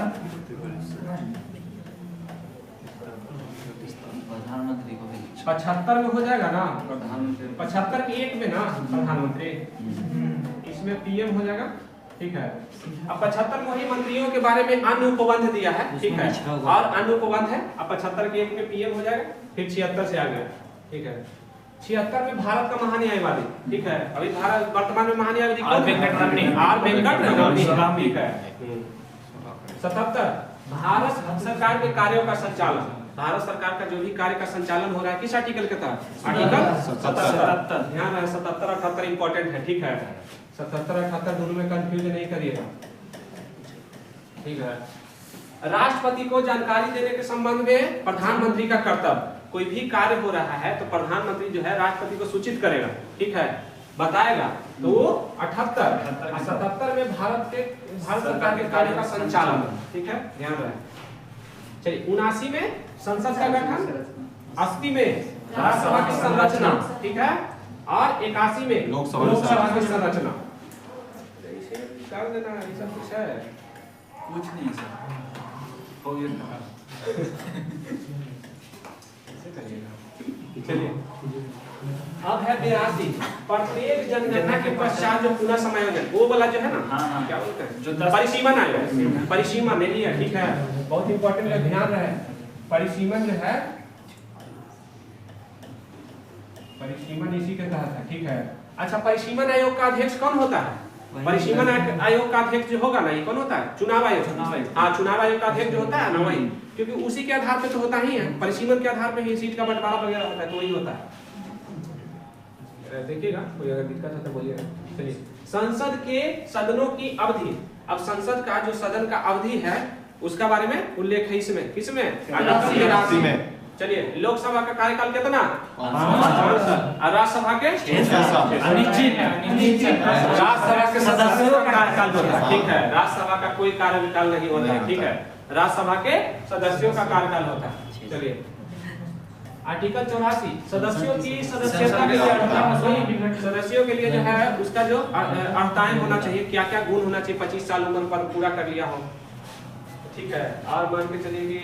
प्रधानमंत्री को 75 में हो जाएगा ना, प्रधानमंत्री 75 की 1 में ना प्रधानमंत्री, इसमें पीएम हो जाएगा। ठीक है, अब 75 में वही मंत्रियों के बारे में अन्य उपबंध दिया है। ठीक है, और अन्य उपबंध है। अब 75 की 1 में पीएम हो जाएगा, फिर 76 से आ गया। ठीक है, 76 में भारत का महान्यायवादी। ठीक है, अभी भारत वर्तमान में महान्यायवादी आर वेंकटरमणी। ठीक है। 77 भारत सरकार के कार्यों का संचालन। भारत सरकार का जो भी कार्य का संचालन हो रहा है किस आर्टिकल के तहत? आर्टिकल 77। ध्यान रहे 77 और 78 इंपॉर्टेंट है। ठीक है, 77 और 78 दोनों में कंफ्यूज नहीं करिएगा। ठीक है, राष्ट्रपति को जानकारी देने के संबंध में प्रधानमंत्री का कर्तव्य। कोई भी कार्य हो रहा है तो प्रधानमंत्री जो है राष्ट्रपति को सूचित करेगा। ठीक है, बताएगा। तो वो 78 और 77 में भारत सरकार के कार्य का संचालन। ठीक है, ध्यान रहे। चलिए, 79 में संसद का गठन, 80 में राज्यसभा की संरचना। ठीक है, और 81 में लोकसभा की संरचना। इसे कर देना, ये सब कुछ है, कुछ नहीं सर, हो गया। चलिए, अब है 82 प्रत्येक जनगणना के पश्चात जो पुनः समायोजन, वो वाला जो है ना, हाँ, क्या बोलते हैं, जो परिसीमन आएगा। परिसीमन नहीं है। ठीक है, बहुत इंपॉर्टेंट है, ध्यान रहे। परिसीमन जो है परिसीमन इसी के तहत है, ठीक है। अच्छा, परिसीमन आयोग का अध्यक्ष कौन होता है? परिसीमन आयोग का अध्यक्ष जो होगा ना, ये कौन होता है? चुनाव आयोग। हाँ, चुनाव आयोग का अध्यक्ष जो होता है ना, वही, क्योंकि उसी के आधार पे तो होता ही है, परिसीमन के आधार पे ही सीट का बंटवारा वगैरह होता है, तो वही होता है। देखिएगा, कोई अगर दिक्कत है तो बोलिएगा। चलिए, संसद के सदनों की अवधि। अब संसद का जो सदन का अवधि है उसका बारे में उल्लेख है इसमें, किसमें? 83 में। चलिए, लोकसभा का कार्यकाल कितना? 5 साल। और राज्यसभा के राज्यसभा के सदस्यों का कार्यकाल होता है, ठीक है। राज्यसभा का कोई कार्यकाल नहीं होता है, ठीक है। राज्यसभा के सदस्यों का कार्यकाल होता है। चलिए, आर्टिकल 84 सदस्यों की सदस्यता के लिए, सदस्यों के लिए जो है उसका जो अर्हताएं होना चाहिए, क्या क्या गुण होना चाहिए, 25 साल उम्र पर पूरा कर लिया हो, ठीक है। और मान के चलिए कि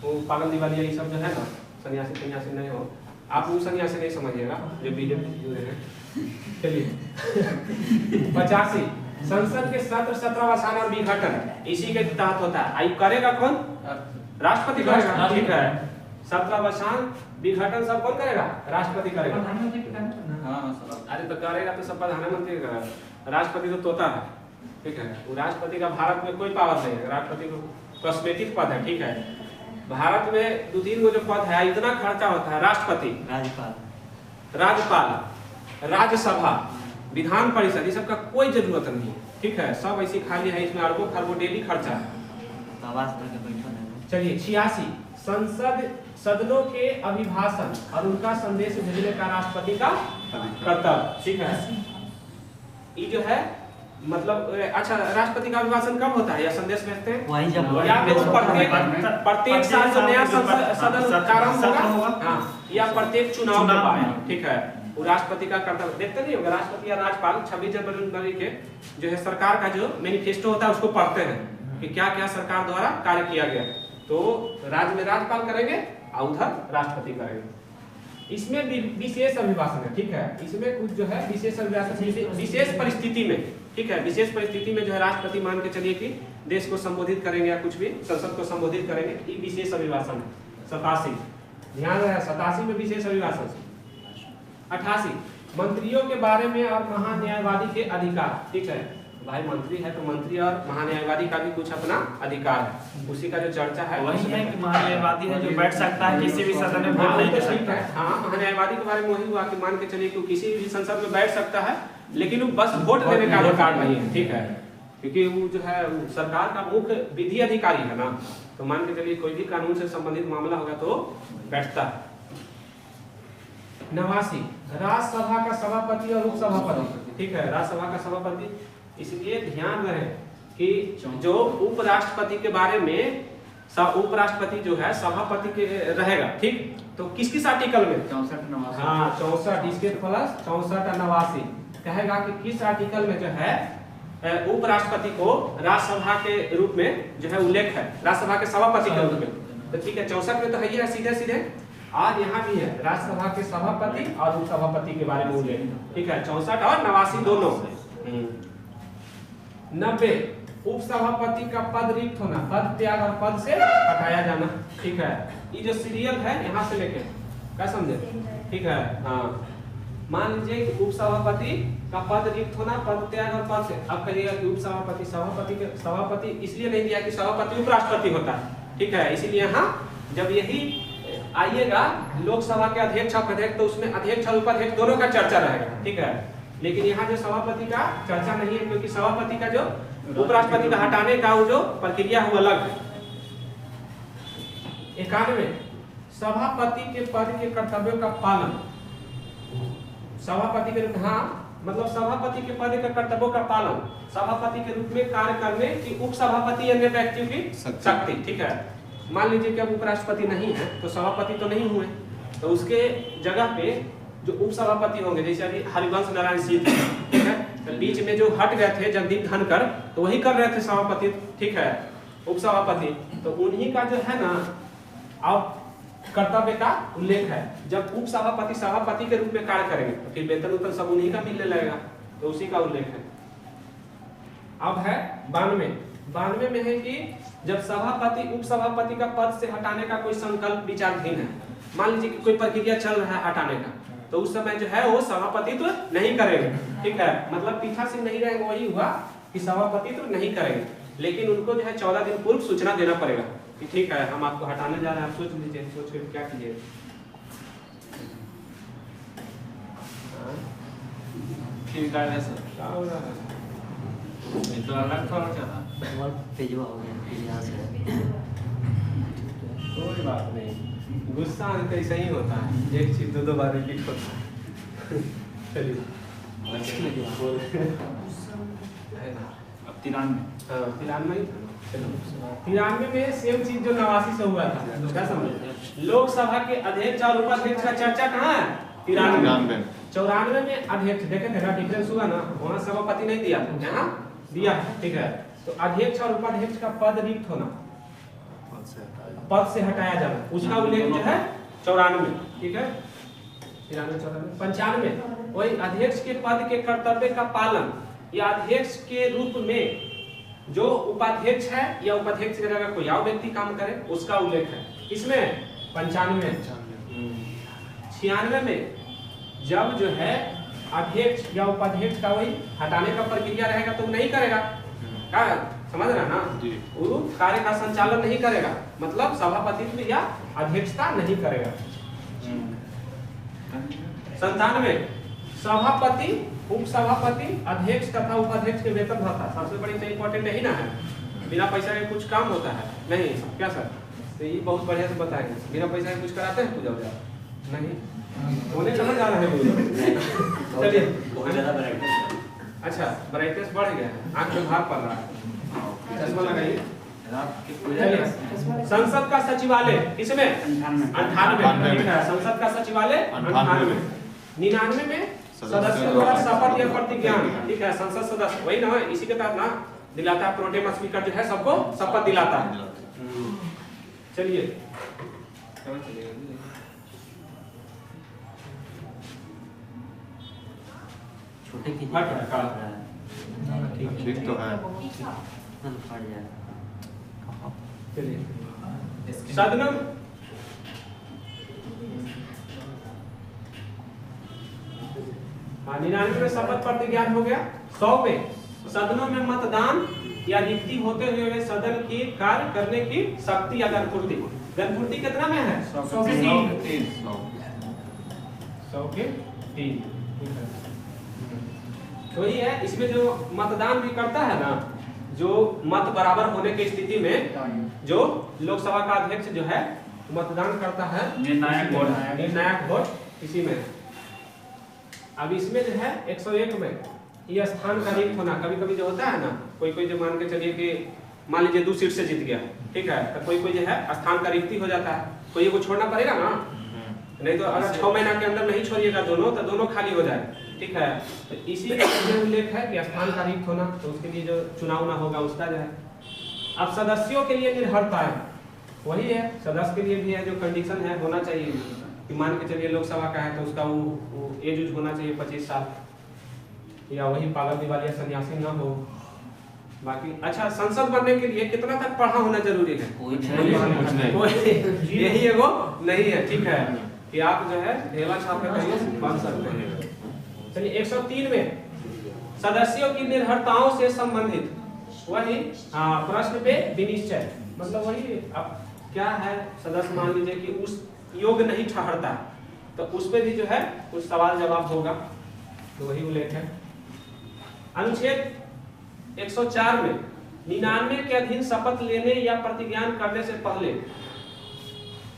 वो पागल दिवालिया ये सब जो है ना, सन्यासी नहीं हो, आप वो सन्यासी नहीं समझिएगा जो बीजेपी जुड़े हैं। चलिए 85 संसद के सत्र 17वां और विघटन इसी के तहत होता है। आई करेगा कौन? राष्ट्रपति करेगा, ठीक है। 17वां विघटन सब कौन करेगा? राष्ट्रपति करेगा। अरे तो करेगा तो सब प्रधानमंत्री करेगा, राष्ट्रपति तो तोता है, ठीक है। वो राष्ट्रपति का भारत में कोई पावर नहीं है, राष्ट्रपति को कॉस्मेटिक पद है, ठीक है। भारत में 2-3 गो जो पद है, इतना खर्चा होता है। राष्ट्रपति, राज्यपाल, राज्यसभा, विधान परिषद, ये सब का कोई जरूरत नहीं है, ठीक है। सब ऐसी खाली है, इसमें अरबों खरबों डेली खर्चा है। चलिए 86 संसद सदनों के अभिभाषण और उनका संदेश भेजने का राष्ट्रपति का कर्तव्य, ठीक है। ये जो है मतलब, अच्छा, राष्ट्रपति का अभिभाषण कब होता है या संदेश भेजते हैं? या प्रत्येक साल जो नया सदन प्रारंभ होगा, हाँ, या प्रत्येक चुनाव के बाद, ठीक है। वो राष्ट्रपति का कर्तव्य। देखते नहीं होगा, राष्ट्रपति या राज्यपाल 26 जनवरी के जो है सरकार का जो मैनिफेस्टो होता है उसको पढ़ते हैं कि क्या क्या सरकार द्वारा कार्य किया गया। तो राज्य में राज्यपाल करेंगे और उधर राष्ट्रपति करेंगे। इसमें विशेष अभिभाषण है, ठीक है। इसमें कुछ जो है विशेष अभिभाषण विशेष परिस्थिति में, ठीक है। विशेष परिस्थिति में जो है राष्ट्रपति मान के चलिए कि देश को संबोधित करेंगे या कुछ भी संसद को संबोधित करेंगे, ये विशेष अभिभाषण है। 87 ध्यान रहे, 87 में विशेष अभिभाषण। 88 मंत्रियों के बारे में और महान्यायवादी के अधिकार, ठीक है। भाई मंत्री है तो मंत्री और महान्यायवादी का भी कुछ अपना अधिकार है, उसी का जो चर्चा है वही है कि महान्यायवादी है जो बैठ सकता है किसी भी सदन में, वोट नहीं दे सकता है। हाँ, महान्यायवादी के बारे में वही हुआ कि मान के चलिए कि किसी भी संसद में बैठ सकता है, लेकिन वो बस वोट देने का अधिकार नहीं है, ठीक है। क्योंकि वो जो है सरकार का मुख्य विधि अधिकारी है ना, तो मान के चलिए कोई भी कानून से संबंधित मामला होगा तो बैठता है। 89 राज्यसभा का सभापति और उपसभापति, ठीक है। राज्यसभा का सभापति, इसलिए ध्यान रहे कि जो उपराष्ट्रपति के बारे में, उपराष्ट्रपति जो है सभापति के रहेगा, ठीक। तो किस किस आर्टिकल में? 64 हाँ 64, इसके प्लस 64 और 89 कहेगा कि किस आर्टिकल में जो है उपराष्ट्रपति को राज्यसभा के रूप में जो है उल्लेख है, राज्यसभा के सभापति के रूप में। तो ठीक है, 64 में तो है ही है सीधे सीधे, आज यहाँ भी है राज्यसभा के सभापति और उपसभापति के बारे में उल्लेख, ठीक है। 64 और 89 दोनों। 90 उपसभापति का पद रिक्त होना, पद त्याग और पद से हटाया जाना, ठीक है। ये जो सीरियल है यहाँ से लेके, क्या समझे, ठीक है। हाँ, मान लीजिए कि उपसभापति का पद रिक्त होना, पद त्याग और पद से। अब कहिएगा कि उपसभापति सभापति इसलिए नहीं दिया कि सभापति उपराष्ट्रपति होता है, ठीक है। इसीलिए यहाँ जब यही आइएगा लोकसभा के अध्यक्ष और उपाध्यक्ष, तो उसमें अध्यक्ष और उपाध्यक्ष दोनों का चर्चा रहेगा, ठीक है। लेकिन यहाँ जो सभापति का चर्चा नहीं है, क्योंकि सभापति का जो उपराष्ट्रपति का हटाने का वो जो प्रक्रिया वो अलग है। 91 सभापति के पद के कर्तव्यों का पालन, सभापति के, हाँ मतलब सभापति के पद के कर्तव्यों का पालन, सभापति के रूप में कार्य करने की उप सभापति अन्य व्यक्तियों की शक्ति, ठीक है। मान लीजिए कि अब उपराष्ट्रपति नहीं है तो सभापति तो नहीं हुए, तो उसके जगह पे जो उप सभापति होंगे, जैसे अभी हरिवंश नारायण सिंह, ठीक है, तो बीच में जो हट गए थे जगदीप धनखड़, तो वही कर रहे थे सभापति, ठीक है, उप सभापति। तो उन्हीं का जो है ना अब कर्तव्य का उल्लेख है। जब उप सभापति सभापति के रूप में कार्य करेंगे तो फिर वेतन उतन सब उन्हीं का मिलने लगेगा, तो उसी का उल्लेख है। अब है 92 में है कि जब सभापति उप सभापति का पद से हटाने का कोई संकल्प विचाराधीन है, मान लीजिए कि कोई प्रक्रिया चल रहा है हटाने का, तो उस समय जो है वो सभापतित्व नहीं करेंगे, ठीक है। मतलब पीठासीन नहीं रहेंगे, वही हुआ कि सभापतित्व नहीं करेंगे, लेकिन उनको जो है 14 दिन पूर्व सूचना देना पड़ेगा कि ठीक है हम आपको हटाने जा रहे हैं, आप सोच लीजिए, सोच के क्या कीजिए। ठीक है सर, क्या हो रहा है? ये तो अलग थोड़ा चला। और पेजवा हो गया फिर यहाँ से। कोई बात नहीं, गुस्सा कैसे ही होता है, एक चीज दो बार रिपीट होता है। चलिए अब 93 हाँ 93 93 में सेम चीज जो 89 से हुआ था, क्या समझे? लोकसभा के अध्यक्ष और उपाध्यक्ष का चर्चा कहाँ है? 93। 94 में अध्यक्ष, देखे थे ना डिफरेंस हुआ ना, वहाँ सभापति नहीं दिया, यहाँ दिया, ठीक है। तो अध्यक्ष और उपाध्यक्ष का पद रिक्त होना, पद से हटाया जाना, उसका उल्लेख जो है 94, ठीक है। 95 वही अध्यक्ष के पद के कर्तव्य का पालन या अध्यक्ष के रूप में जो उपाध्यक्ष है या उपाध्यक्ष की जगह कोई और व्यक्ति काम करे उसका उल्लेख है इसमें। 95 96 में जब जो है अध्यक्ष या उपाध्यक्ष का वही हटाने का प्रक्रिया रहेगा तो नहीं करेगा, क्या समझ रहा ना, वो कार्य का संचालन नहीं करेगा, मतलब सभापतित्व या अध्यक्षता नहीं करेगा। 97 सभापति, उप सभापति, अध्यक्ष तथा उपाध्यक्ष के वेतन भत्ता, सबसे बड़ी तो इम्पोर्टेंट यही ना है, बिना पैसा के कुछ काम होता है नहीं, क्या सर? तो ये बहुत बढ़िया से बताएंगे, बिना पैसा के कुछ कराते हैं पूजा वूजा? नहीं, होने कहाँ जा रहे हैं? चलिए अच्छा, ब्राइटनेस बढ़ गया है, आंख में भार पड़ रहा है, चश्मा लगाइए। संसद का सचिवालय इसमें 98, संसद का सचिवालय 98। 99 में सदस्यों द्वारा शपथ या प्रतिज्ञान, ठीक है, संसद सदस्य वही ना, इसी के तहत ना दिलाता है, प्रोटेम स्पीकर जो है सबको शपथ दिलाता है। चलिए छोटे की ठीक तो है। फट जाए। चलिए सदनम हाँ 99 में शपथ प्रतिज्ञान हो गया। 100 में सदनों में मतदान या रिक्ति होते हुए सदन की कार्य करने की शक्ति या गणपूर्ति। गणपूर्ति कितना में है? 100 के 3। 100 के 3, तो ही है। इसमें जो मतदान भी करता है ना, जो मत बराबर होने की स्थिति में जो लोकसभा का अध्यक्ष जो है मतदान करता है, निर्णायक वोट इसी में। अब इसमें जो है 101 में ये स्थान का रिक्त होना, कभी कभी जो होता है ना, कोई कोई जो मान के चलिए कि मान लीजिए 2 सीट से जीत गया, ठीक है, तो कोई कोई जो है स्थान का रिक्ति हो जाता है, कोई को छोड़ना पड़ेगा ना, नहीं तो अगर 6 महीना के अंदर नहीं छोड़िएगा दोनों, तो दोनों खाली हो जाए, ठीक है। तो इसी का उल्लेख है कि स्थान का रिक्त होना, तो उसके लिए जो चुनाव ना होगा उसका जो है। अब सदस्यों के लिए निर्भरता है, वही है, सदस्य के लिए भी है जो कंडीशन है होना चाहिए कि मान के चलिए लोकसभा का है तो उसका वो एज यूज होना चाहिए 25 साल, या वही पागल दिवालिया सन्यासी ना हो। बाकी अच्छा, संसद बनने के लिए कितना तक पढ़ा होना जरूरी है? यही एगो नहीं है, ठीक है, कि आप जो है ढेला छाप के बन सकते हैं। चलिए 103 में सदस्यों की निर्भरताओं से संबंधित वही प्रश्न पे विनिश्चय, मतलब वही अब क्या है, सदस्य मान लीजिए कि उस योग्य नहीं ठहरता तो उस पे भी जो है कुछ सवाल जवाब होगा, तो वही उल्लेख है। अनुच्छेद 104 में 99 के अधीन शपथ लेने या प्रतिज्ञान करने से पहले,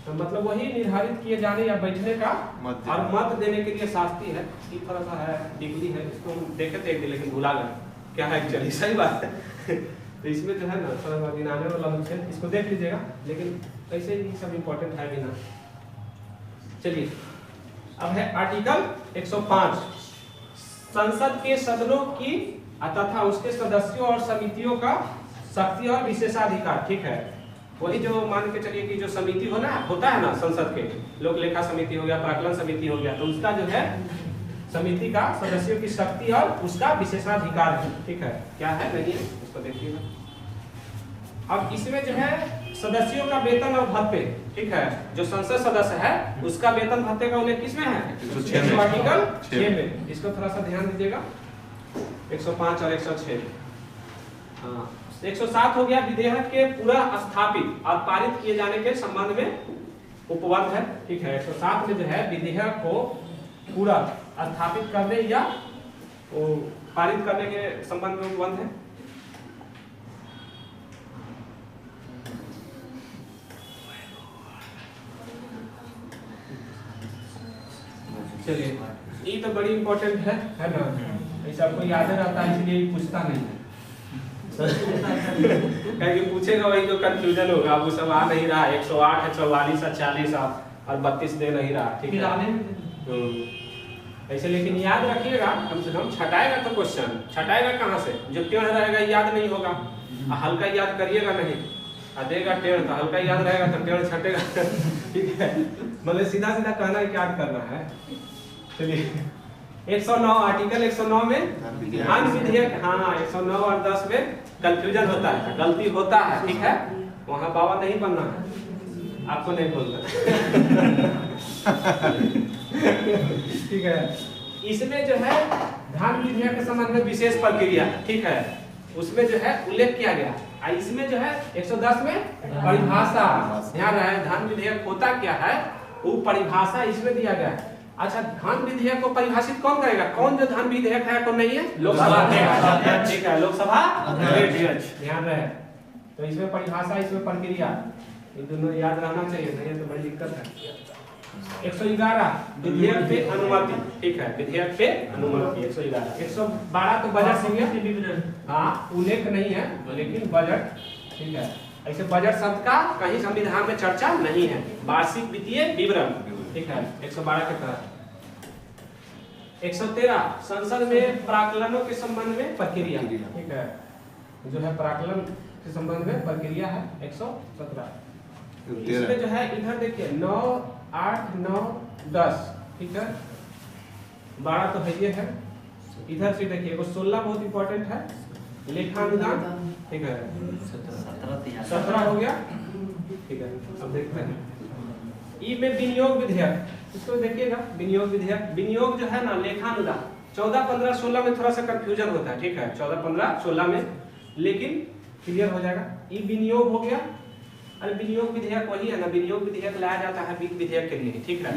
तो मतलब वही निर्धारित किए जाने या बैठने का और मत देने के लिए शास्त्री है, ये थोड़ा सा है डिग्री है, इसको हम देखे थे एक दिन लेकिन भुला गए क्या है एक्चुअली, सही बात है। तो इसमें जो है ना थोड़ा सा 99 वाला अनुच्छेद इसको देख लीजिएगा, लेकिन ऐसे ही सब इम्पोर्टेंट है भी ना। चलिए अब है आर्टिकल 105, संसद के सदनों की तथा उसके सदस्यों और समितियों का शक्ति और विशेषाधिकार, ठीक है। वही जो मान के चलिए कि जो समिति होता है ना संसद के, लोक लेखा समिति हो गया, प्राक्कलन समिति हो गया, तो उसका जो है समिति का सदस्यों की शक्ति और उसका विशेषाधिकार है, ठीक है, क्या है नहीं है उसको देखिएगा। अब इसमें जो है सदस्यों का वेतन और भत्ते, ठीक है, जो संसद सदस्य है उसका वेतन भत्ते का उल्लेख किसमें है? 106 आर्टिकल 6 में। इसको थोड़ा सा ध्यान दीजिएगा, 105 और 106। हाँ, 107 हो गया विधेयक के पूरा स्थापित और पारित किए जाने के संबंध में उपबद्ध है, ठीक है। 107 में जो है विधेयक को पूरा स्थापित करने या पारित करने के संबंध में उपबद्ध है। चलिए, ये तो बड़ी इंपॉर्टेंट है ना, ऐसा आपको याद रहता है इसलिए पूछता नहीं है। कहीं पूछेगा वही जो कंफ्यूजन होगा, वो सब आ नहीं रहा, 108 है, 44 है, 40 और 32 दे नहीं रहा, ठीक है। ऐसे लेकिन याद रखिएगा, कम से कम छटाएगा तो क्वेश्चन छटाएगा कहाँ से? जो टेढ़ रहेगा याद नहीं होगा, हल्का याद करिएगा नहीं, देगा टेढ़ तो हल्का याद रहेगा तो टेढ़ छटेगा, ठीक है। मतलब सीधा सीधा कहना है, याद करना है। चलिए, 109 आर्टिकल 109 में धान विधेयक, हाँ 109 और 10 में कंफ्यूजन होता है, गलती होता है, ठीक है। वहाँ बाबा नहीं बनना है, आपको नहीं बोलना, ठीक है। इसमें जो है धान विधेयक के संबंध में विशेष प्रक्रिया, ठीक है, उसमें जो है उल्लेख किया गया। इसमें जो है 110 में परिभाषा, ध्यान रहे धान विधेयक होता क्या है, वो परिभाषा इसमें दिया गया है। अच्छा, धान विधेयक को परिभाषित कौन करेगा? कौन जो धान विधेयक है कौन नहीं है? लोकसभा अध्यक्ष, ठीक है, लोकसभा अध्यक्ष, ध्यान रहे। तो इसमें परिभाषा, इसमें प्रक्रिया, ये दोनों याद रहना चाहिए, नहीं तो बड़ी दिक्कत है। 111 विधेयक पे अनुमति, ठीक है, विधेयक पे अनुमति 111। 112 तो बजट हो गया, हाँ उल्लेख नहीं है लेकिन बजट, ठीक है। ऐसे बजट शब्द का कहीं संविधान में चर्चा नहीं है। वार्षिक वित्तीय विवरण, ठीक है, 112 के तहत। 113 संसद में प्राक्कलनों के संबंध में प्रक्रिया, ठीक है, जो है प्राक्कलन के संबंध में प्रक्रिया है 117। इसमें जो है इधर देखिए 9, 8, 9, 10, ठीक है, 12 तो है ये है। इधर से देखिए 16 बहुत इंपॉर्टेंट है, लेखानुदान, ठीक है, 17 हो गया, ठीक है। अब देखते हैं ई में विनियोग विधेयक, इसको देखिएगा, विनियोग विधेयक, विनियोग जो है ना लेखानुदान 14, 15, 16 में थोड़ा सा कंफ्यूजन होता है, ठीक है, 14, 15, 16 में, लेकिन क्लियर हो जाएगा। ई विनियोग हो गया। अरे विनियोग विधेयक वही है ना, विनियोग विधेयक लाया जाता है वित्त विधेयक के लिए, ठीक है।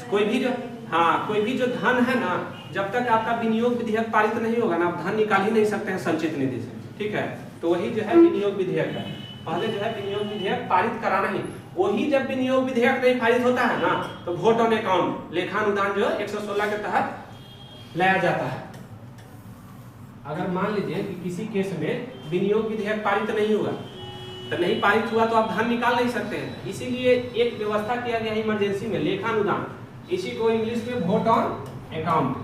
कोई भी जो, हाँ कोई भी जो धन है ना, जब तक आपका विनियोग विधेयक पारित नहीं होगा ना, आप धन निकाल ही नहीं सकते हैं संचित निधि से, ठीक है। तो वही जो है विनियोग विधेयक है। पहले जो है विनियोग विधेयक पारित कराना ही, वही जब विनियोग विधेयक नहीं पारित होता है ना, तो वोट ऑन अकाउंट लेखानुदान जो 116 के तहत लाया जाता है। अगर मान लीजिए कि किसी केस में विनियोग विधेयक पारित नहीं हुआ, तो नहीं पारित हुआ तो आप धन निकाल नहीं सकते हैं, इसीलिए एक व्यवस्था किया गया इमरजेंसी में लेखानुदान, इसी को इंग्लिश में वोट ऑन अकाउंट,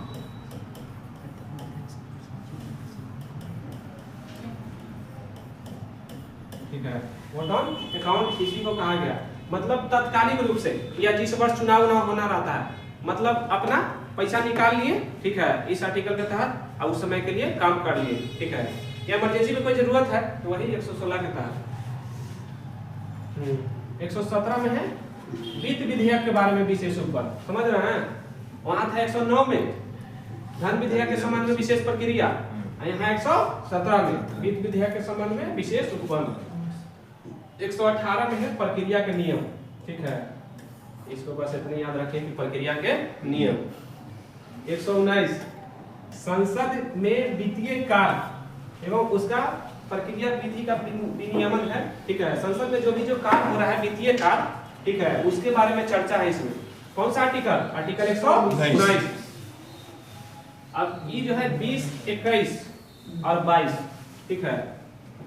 ठीक है, वोट ऑन अकाउंट इसी को कहा गया। मतलब तत्कालिक रूप से या जिस वर्ष चुनाव होना रहता है, मतलब अपना पैसा निकाल लिए, ठीक है, इस आर्टिकल के तहत और उस समय के लिए काम कर लिए, ठीक है। या इमरजेंसी में कोई जरूरत है तो वही 116 के तहत। 117 में है वित्त विधेयक के बारे में विशेष उपबद्ध, समझ रहे हैं। वहां था 109 में धन विधेयक के संबंध में विशेष प्रक्रिया, यहाँ 117 में वित्त विधेयक के संबंध में विशेष उपबद्ध। 118 में है प्रक्रिया के नियम, ठीक है, इसको बस इतने याद रखें कि प्रक्रिया के नियम। 119 संसद में वित्तीय कार्य एवं उसका प्रक्रिया विधि का विनियमन है, ठीक है। संसद में जो भी जो कार्य हो रहा है वित्तीय कार्य, ठीक है, उसके बारे में चर्चा है इसमें। कौन सा आर्टिकल? आर्टिकल 119। अब ये जो है 20, 21 और 22, ठीक है,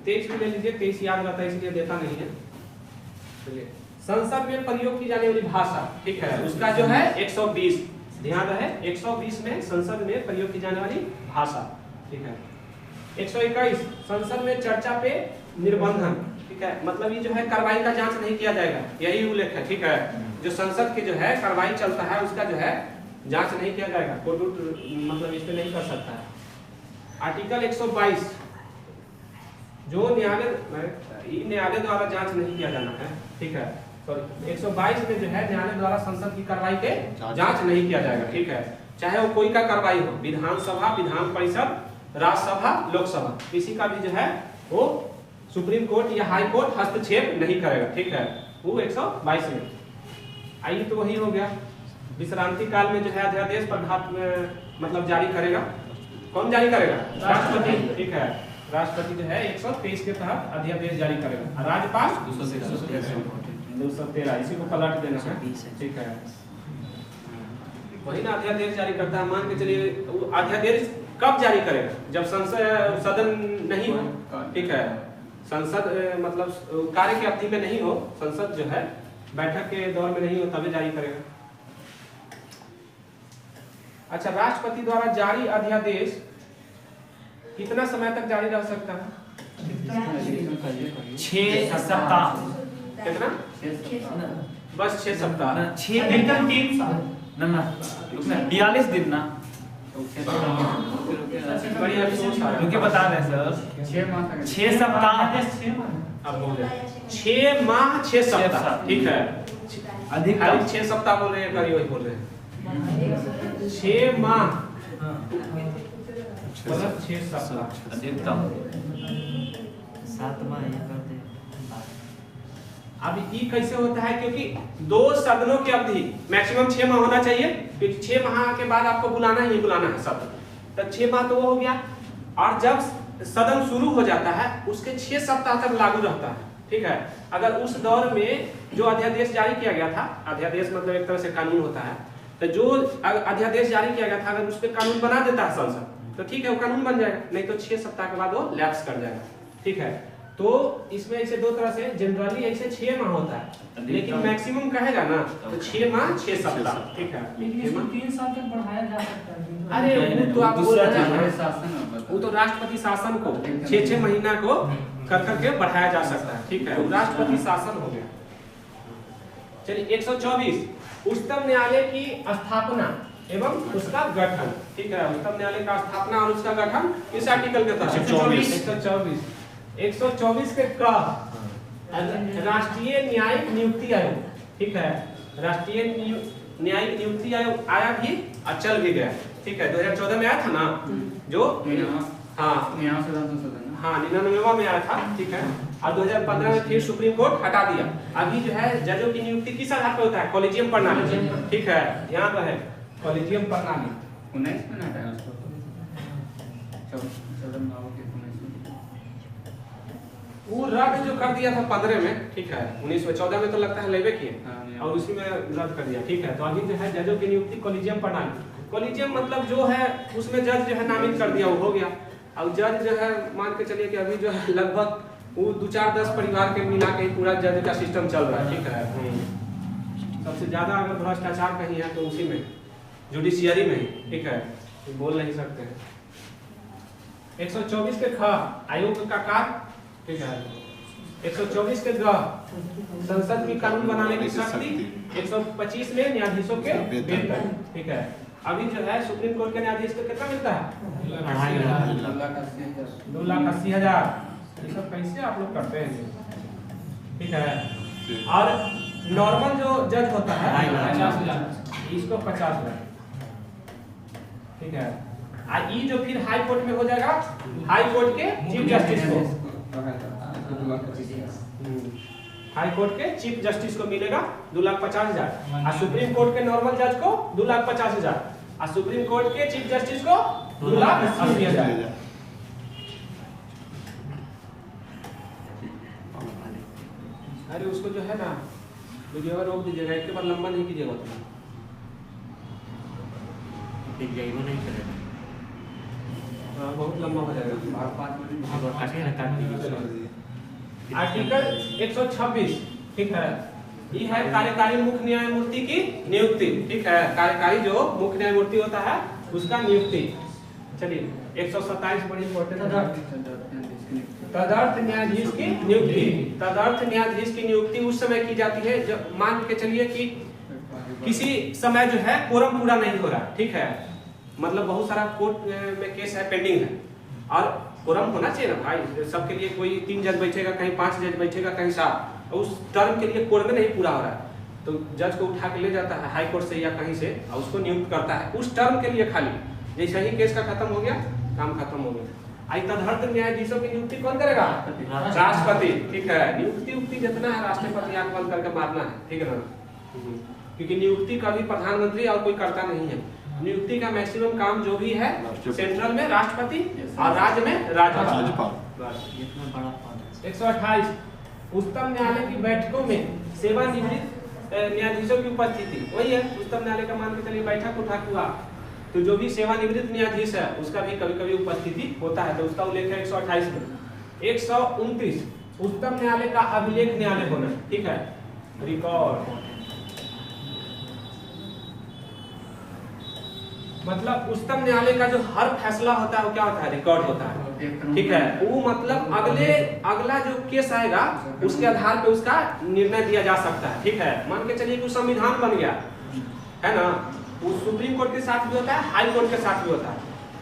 23 भी ले लीजिए, 23 याद रहता है इसलिए देता नहीं है। चलिए, संसद में प्रयोग की जाने वाली भाषा, ठीक है, उसका जो है 120, ध्यान रहे 120 में संसद में प्रयोग की जाने वाली भाषा, ठीक है। 121 संसद में चर्चा पे निर्बंधन, ठीक है, मतलब ये जो है कार्रवाई का जांच नहीं किया जाएगा, यही उल्लेख है, ठीक है। जो संसद की जो है कार्रवाई चलता है उसका जो है जांच नहीं किया जाएगा, कोर्ट मतलब इस पे नहीं कर सकता है। आर्टिकल 122 जो न्यायालय द्वारा जांच नहीं किया जाना है, ठीक है। सॉरी 122 में जो है न्यायालय द्वारा संसद की कार्रवाई के जांच नहीं किया जाएगा, ठीक है। चाहे वो कोई का कार्रवाई हो, विधानसभा, विधान परिषद, राज्यसभा, लोकसभा, किसी का भी जो है वो सुप्रीम कोर्ट या हाई कोर्ट हस्तक्षेप नहीं करेगा, ठीक है। वो 122 में। आइए तो वही हो गया। विश्रांति काल में जो है अध्यादेश मतलब जारी करेगा, कौन जारी करेगा? राष्ट्रपति, ठीक है। राष्ट्रपति जो है 123 के तहत अध्यादेश जारी करेगा। राज्यपाल 213, इसी को पलट देना है, ठीक है। वही ना अध्यादेश जारी करता है। मान के चलिए अध्यादेश कब जारी करेगा? जब संसद सदन नहीं हो, ठीक है। संसद मतलब कार्य की अवधि में नहीं हो, संसद जो है बैठक के दौर में नहीं हो, तभी जारी करेगा। अच्छा, राष्ट्रपति द्वारा जारी अध्यादेश कितना समय तक जारी रह सकता है? 6 सप्ताह। कितना? बस 6 सप्ताह। 6 दिन का 3 साल ना 42 दिन ना। बड़ी अफसोस आ क्योंकि बता रहे सर 6 सप्ताह। 6 माह 6 सप्ताह, ठीक है। अधिक 6 सप्ताह बोल रहे हैं, करीब वही बोल रहे हैं। 6 माह मतलब 6 सप्ताह अधिकतम 7 माह ये करते। अब ये कैसे होता है? क्योंकि 2 सदनों की अवधि मैक्सिमम 6 माह होना चाहिए, क्योंकि 6 माह के बाद आपको बुलाना ही बुलाना है सदन। तो 6 माह तो वो हो गया। और जब सदन शुरू हो जाता है उसके 6 सप्ताह तक लागू रहता है, ठीक है। अगर उस दौर में जो अध्यादेश जारी किया गया था, अध्यादेश मतलब एक तरह से कानून होता है, तो जो अध्यादेश जारी किया गया था अगर उस पर कानून बना देता है संसद तो ठीक है वो कानून बन जाएगा, नहीं तो 6 सप्ताह के बाद वो लैप्स कर जाएगा, ठीक है। तो इसमें ऐसे 2 तरह से, जनरली ऐसे 6 माह होता है, लेकिन मैक्सिमम कहेगा ना तो 6 माह 6 सप्ताह, ठीक है। लेकिन इसको 3 साल तक बढ़ाया जा सकता है। अरे वो तो आप बोल रहे हैं शासन, वो तो राष्ट्रपति शासन को 6 महीना को कर करके बढ़ाया जा सकता है, ठीक है। वो राष्ट्रपति शासन हो गया। चलिए 124 उच्चतम न्यायालय की स्थापना एवं उसका गठन, ठीक है। उच्चतम न्यायालय का स्थापना और उसका गठन इस आर्टिकल के तहत 124 के का राष्ट्रीय न्यायिक नियुक्ति आयोग, ठीक है। राष्ट्रीय न्यायिक नियुक्ति आयोग आया भी और चल भी गया, ठीक है। 2014 में आया था ना, जो हाँ 99वां में आया था, ठीक है। और 2015 में फिर सुप्रीम कोर्ट हटा दिया। अभी जो है जजों की नियुक्ति किस आधार पर होता है? कॉलेजियम प्रणाली, ठीक है। यहाँ पर है कॉलेजियम प्रणाली। 19 में हटाया उसको, 14 में वो रद्द जो कर दिया था 15 में, ठीक है। 19 में 14 में तो लगता है लेवे किए और उसी में रद्द कर दिया, ठीक है। तो अभी जो है जजों की नियुक्ति कॉलेजियम प्रणाली। कॉलेजियम मतलब जो है उसमें जज जो है नामित कर दिया, वो हो गया। अब जज जो है मान के चलिए कि अभी जो है लगभग वो 2-4-10 परिवार के मिला के पूरा जज का सिस्टम चल रहा है, ठीक है। सबसे ज्यादा अगर भ्रष्टाचार कहीं है तो उसी में, जुडिशियरी में ही, ठीक है। बोल नहीं सकते हैं। 124 के ख आयोग का कार्य, ठीक है। 124 के ग संसद में कानून बनाने की शक्ति। 125 में न्यायाधीशों के वेतन, ठीक है। अभी जो है सुप्रीम कोर्ट के न्यायाधीश को कितना मिलता है? 2,80,000। ये सब कैसे आप लोग करते हैं, ठीक है। और नॉर्मल जो जज होता है 50,000, इसको 50,000, ठीक है। और ये जो फिर हाई कोर्ट में हो जाएगा, हाई कोर्ट के चीफ जस्टिस को, हाई कोर्ट के चीफ जस्टिस को मिलेगा 2,50,000। और सुप्रीम कोर्ट के नॉर्मल जज को 2,50,000। और सुप्रीम कोर्ट के चीफ जस्टिस को 2,80,000। अरे उसको जो है ना वीडियो रोक दीजिएगा, एक बार लंबा नहीं कीजिएगा उतना, नहीं करेगा। बहुत लंबा हो जाएगा। काटिए। आर्टिकल 126, ठीक है। ये है कार्यकारी मुख्य न्यायमूर्ति की नियुक्ति, ठीक है। कार्यकारी जो मुख्य न्यायमूर्ति होता है उसका नियुक्ति। चलिए 127 बड़ी इंपॉर्टेंट है। तदर्थ न्यायाधीश की नियुक्ति। तदर्थ न्यायाधीश की नियुक्ति उस समय की जाती है जब मान के चलिए कि किसी समय जो है कोरम पूरा नहीं हो रहा, ठीक है। मतलब बहुत सारा कोर्ट में केस है, पेंडिंग है, और कोरम होना चाहिए ना भाई, सबके लिए कोई 3 जज बैठेगा, कहीं 5 जज बैठेगा, कहीं 7, उस टर्म के लिए कोरम नहीं पूरा हो रहा है तो जज को उठा के ले जाता है हाई कोर्ट से या कहीं से और उसको नियुक्त करता है उस टर्म के लिए खाली। जैसे ही केस का खत्म हो गया, काम खत्म हो गया। आई तदर्थ न्यायाधीशों की नियुक्ति कौन करेगा? राष्ट्रपति। ठीक है, नियुक्ति उक्ति जितना है राष्ट्रपति आंख बंद करके मारना है, ठीक है ना, क्योंकि नियुक्ति कभी प्रधानमंत्री और कोई करता नहीं है। नियुक्ति का मैक्सिमम काम जो भी है सेंट्रल में राष्ट्रपति और राज्य में राज्यपाल। इतना बड़ा पद है। 128 उच्चतम न्यायालय की बैठकों में सेवानिवृत्त न्यायाधीशों की उपस्थिति, वही है उच्चतम न्यायालय का मान के चलिए बैठक उठा हुआ तो जो भी सेवानिवृत्त न्यायाधीश है उसका भी कभी कभी उपस्थिति होता है तो उसका उल्लेख है 128 में। 129 उच्चतम न्यायालय का अभिलेख न्यायालय होना, ठीक है, रिकॉर्ड मतलब उच्चतम न्यायालय का जो हर फैसला होता है वो क्या होता है? रिकॉर्ड होता है, ठीक है। वो मतलब अगला जो केस आएगा उसके आधार पे उसका निर्णय दिया जा सकता है, ठीक है। मान के चलिए कि संविधान बन गया है ना, वो सुप्रीम कोर्ट के साथ भी होता है, हाई कोर्ट के साथ भी होता है।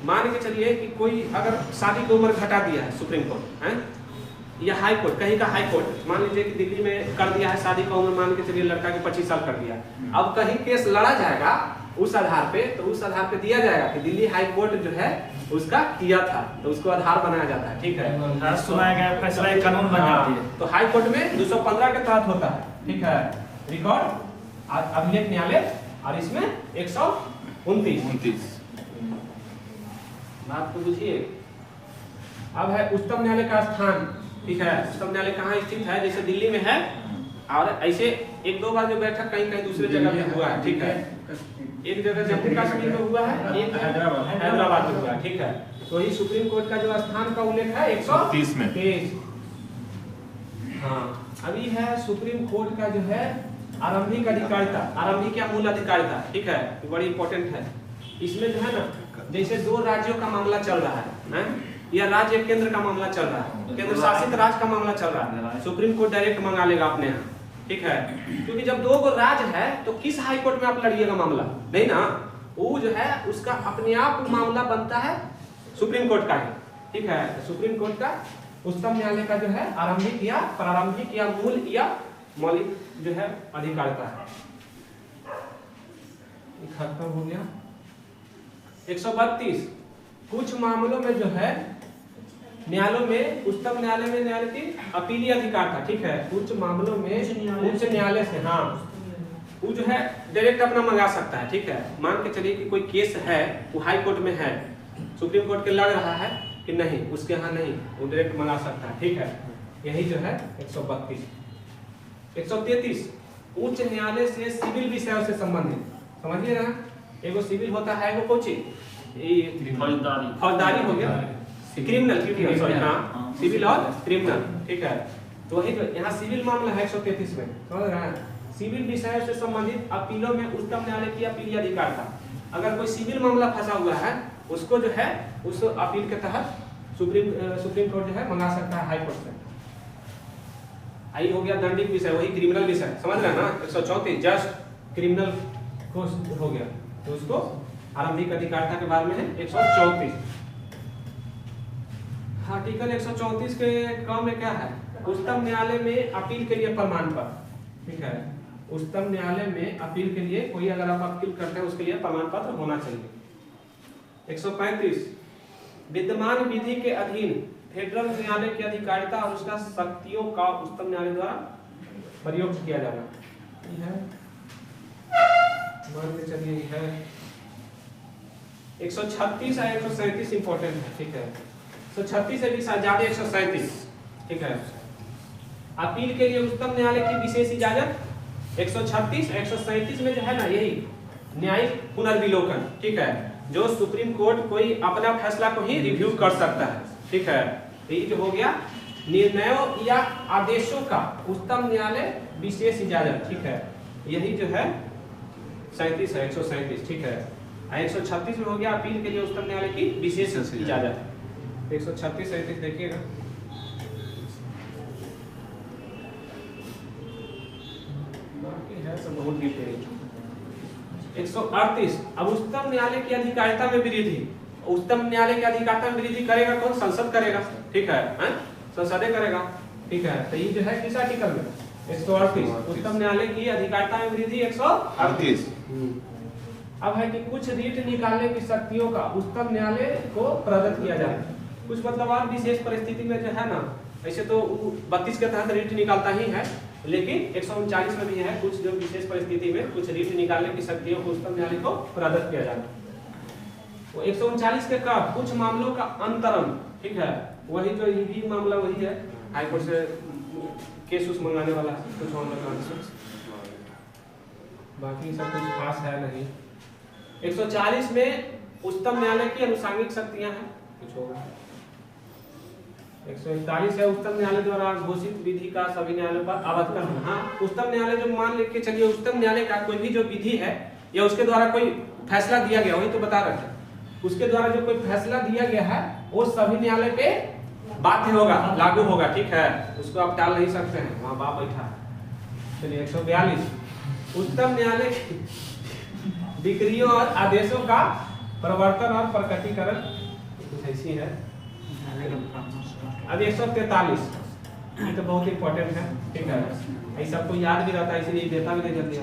मान के चलिए कि कोई अगर शादी की उम्र घटा दिया है सुप्रीम कोर्ट है या हाई कोर्ट, कहीं का हाई कोर्ट मान लीजिए कि दिल्ली में कर दिया है शादी का उम्र, मान के चलिए लड़का के 25 साल कर दिया, अब कहीं केस लड़ा जाएगा उस आधार पे तो उस आधार पे दिया जाएगा कि दिल्ली हाई कोर्ट जो है उसका किया था तो उसको आधार बनाया जाता है, ठीक है। सुनाया गया फैसला एक कानून बन जाती है। तो हाई कोर्ट में 215 के तहत होता है, ठीक है, रिकॉर्ड अभिलेख न्यायालय और इसमें 129 बात को बुझिए। अब है उच्चतम न्यायालय का स्थान, ठीक है। उच्चतम न्यायालय कहाँ स्थित है? जैसे दिल्ली में है और ऐसे 1-2 बार जो बैठक कहीं कहीं दूसरे जगह पे हुआ है, ठीक है। एक जगह जम्मू कश्मीर में हुआ है, एक हैदराबाद में हुआ है, ठीक है। तो ही सुप्रीम कोर्ट का जो स्थान का उल्लेख है 130 में। हाँ, अभी है सुप्रीम कोर्ट का जो है आरंभिक अधिकारिता, आरंभिक या मूल अधिकारिता, ठीक है, बड़ी इंपॉर्टेंट है। इसमें जो है ना जैसे 2 राज्यों का मामला चल रहा है या राज्य केंद्र का मामला चल रहा है, केंद्र शासित राज्य का मामला चल रहा है, सुप्रीम कोर्ट डायरेक्ट मंगा लेगा अपने यहाँ, ठीक है। क्योंकि जब 2 गो राज्य है तो किस हाई कोर्ट में आप लड़िएगा मामला? नहीं ना, वो जो है उसका अपने आप मामला बनता है सुप्रीम कोर्ट का ही, ठीक है। सुप्रीम कोर्ट का उच्चतम न्यायालय का जो है आरंभिक या प्रारंभिक या मूल या मौलिक जो है अधिकारिता है। खत्म हो गया। 132 कुछ मामलों में जो है न्यायालयों में उच्चतम न्यायालय में न्यायालय की अपीलीय अधिकार था, ठीक है। कुछ मामलों में उच्च न्यायालय से हाँ वो जो है डायरेक्ट अपना मंगा सकता है, ठीक है। मान के चलिए कि कोई केस है वो हाई कोर्ट में है, सुप्रीम कोर्ट के लग रहा है कि नहीं उसके यहाँ नहीं, वो डायरेक्ट मंगा सकता है, ठीक है। यही जो है 132। 133 उच्च न्यायालय से सिविल विषयों से संबंधित, समझिए ना, एगो सिविल होता है एगो कोची फौजदारी हो गया, क्रिमिनल सॉरी हाँ, सिविल और क्रिमिनल, ठीक है। तो वही तो यहाँ सिविल मामला है 133 में, समझ रहे हैं। सिविल विषयों से संबंधित अपीलों में उच्चतम न्यायालय की अपीलीय अधिकार था। अगर कोई सिविल मामला फंसा हुआ है उसको जो है उस अपील के तहत सुप्रीम कोर्ट जो है मंगा सकता है हाई कोर्ट से। आई हो गया दंडिक विषय, वही क्रिमिनल विषय, समझ रहे हैं ना। 134 जस्ट क्रिमिनल को हो गया तो उसको आरंभिक अधिकारिता के बारे में है 134। आर्टिकल 134 के क्रम में क्या है? उच्चतम न्यायालय में अपील के लिए प्रमाण पत्र, ठीक है। उच्चतम न्यायालय में अपील के लिए कोई अगर आप अपील करते हैं उसके लिए प्रमाण पत्र होना चाहिए। 135 विद्यमान विधि के अधीन फेडरल न्यायालय की अधिकारिता और उसका शक्तियों का उच्चतम न्यायालय द्वारा प्रयोग किया जाना है। मान के चलिए है 136 और 137 इंपॉर्टेंट है, ठीक है। 136 से भी ज्यादा 137, ठीक है। अपील के लिए उच्चतम न्यायालय की विशेष इजाजत 136 137 में जो है ना यही न्यायिक पुनर्विलोकन, ठीक है। जो सुप्रीम कोर्ट कोई अपना फैसला को ही रिव्यू कर सकता है, ठीक है। ये जो हो गया निर्णयों या आदेशों का उच्चतम न्यायालय विशेष इजाजत, ठीक है। यही जो है 37 है 137, ठीक है। 136 में हो गया अपील के लिए उच्चतम न्यायालय की विशेष इजाजत। 136 37 देखिएगा। बाकी है सब बहुत डिटेल। 138 अब उच्चतम न्यायालय की अधिकारिता में वृद्धि, उच्चतम न्यायालय के अधिकारता में वृद्धि करेगा कौन? संसद करेगा, ठीक है, संसदे करेगा, ठीक है। तो ये जो है किस आर्टिकल में? 138। उच्चतम न्यायालय की अधिकारता में वृद्धि 138। अब है कि कुछ रीट निकालने की शक्तियों का उच्चतम न्यायालय को प्रदत्त किया जाए। कुछ मतलब और विशेष परिस्थिति में जो है ना, ऐसे तो 32 के तहत रीट निकालता ही है, लेकिन 139 में भी है कुछ जो विशेष परिस्थिति में कुछ रीट निकालने की शक्तियों को उच्चतम न्यायालय को प्रदत्त किया जाए। वो 139 के का कुछ मामलों का अंतरम, ठीक है, वही जो ये भी मामला वही है, हाईकोर्ट से केस उस मंगाने वाला कुछ मामला का अंतरम, बाकी सब कुछ खास है नहीं। 140 में उच्चतम न्यायालय की अनुसांगिक शक्तियां हैं, कुछ होगा। 141 है उच्चतम न्यायालय द्वारा घोषित विधि का सभी न्यायालयों पर अवगत करना। हाँ, उच्चतम न्यायालय जो मान लेके चलिए उच्चतम न्यायालय का कोई भी जो विधि है या उसके द्वारा कोई फैसला दिया गया, वही तो बता रहे थे, उसके द्वारा जो कोई फैसला दिया गया है वो सभी न्यायालय पे बाध्य होगा, लागू होगा, ठीक है, उसको आप टाल नहीं सकते हैं, वहाँ बाप बैठा है। चलिए 142 उच्चतम न्यायालय डिक्रियों और आदेशों का प्रवर्तन और प्रकटीकरण कुछ ऐसी है। अब 143 ये तो बहुत इंपॉर्टेंट है, ठीक है, ये सबको याद भी रहता है इसलिए देता भी नहीं जल्दी।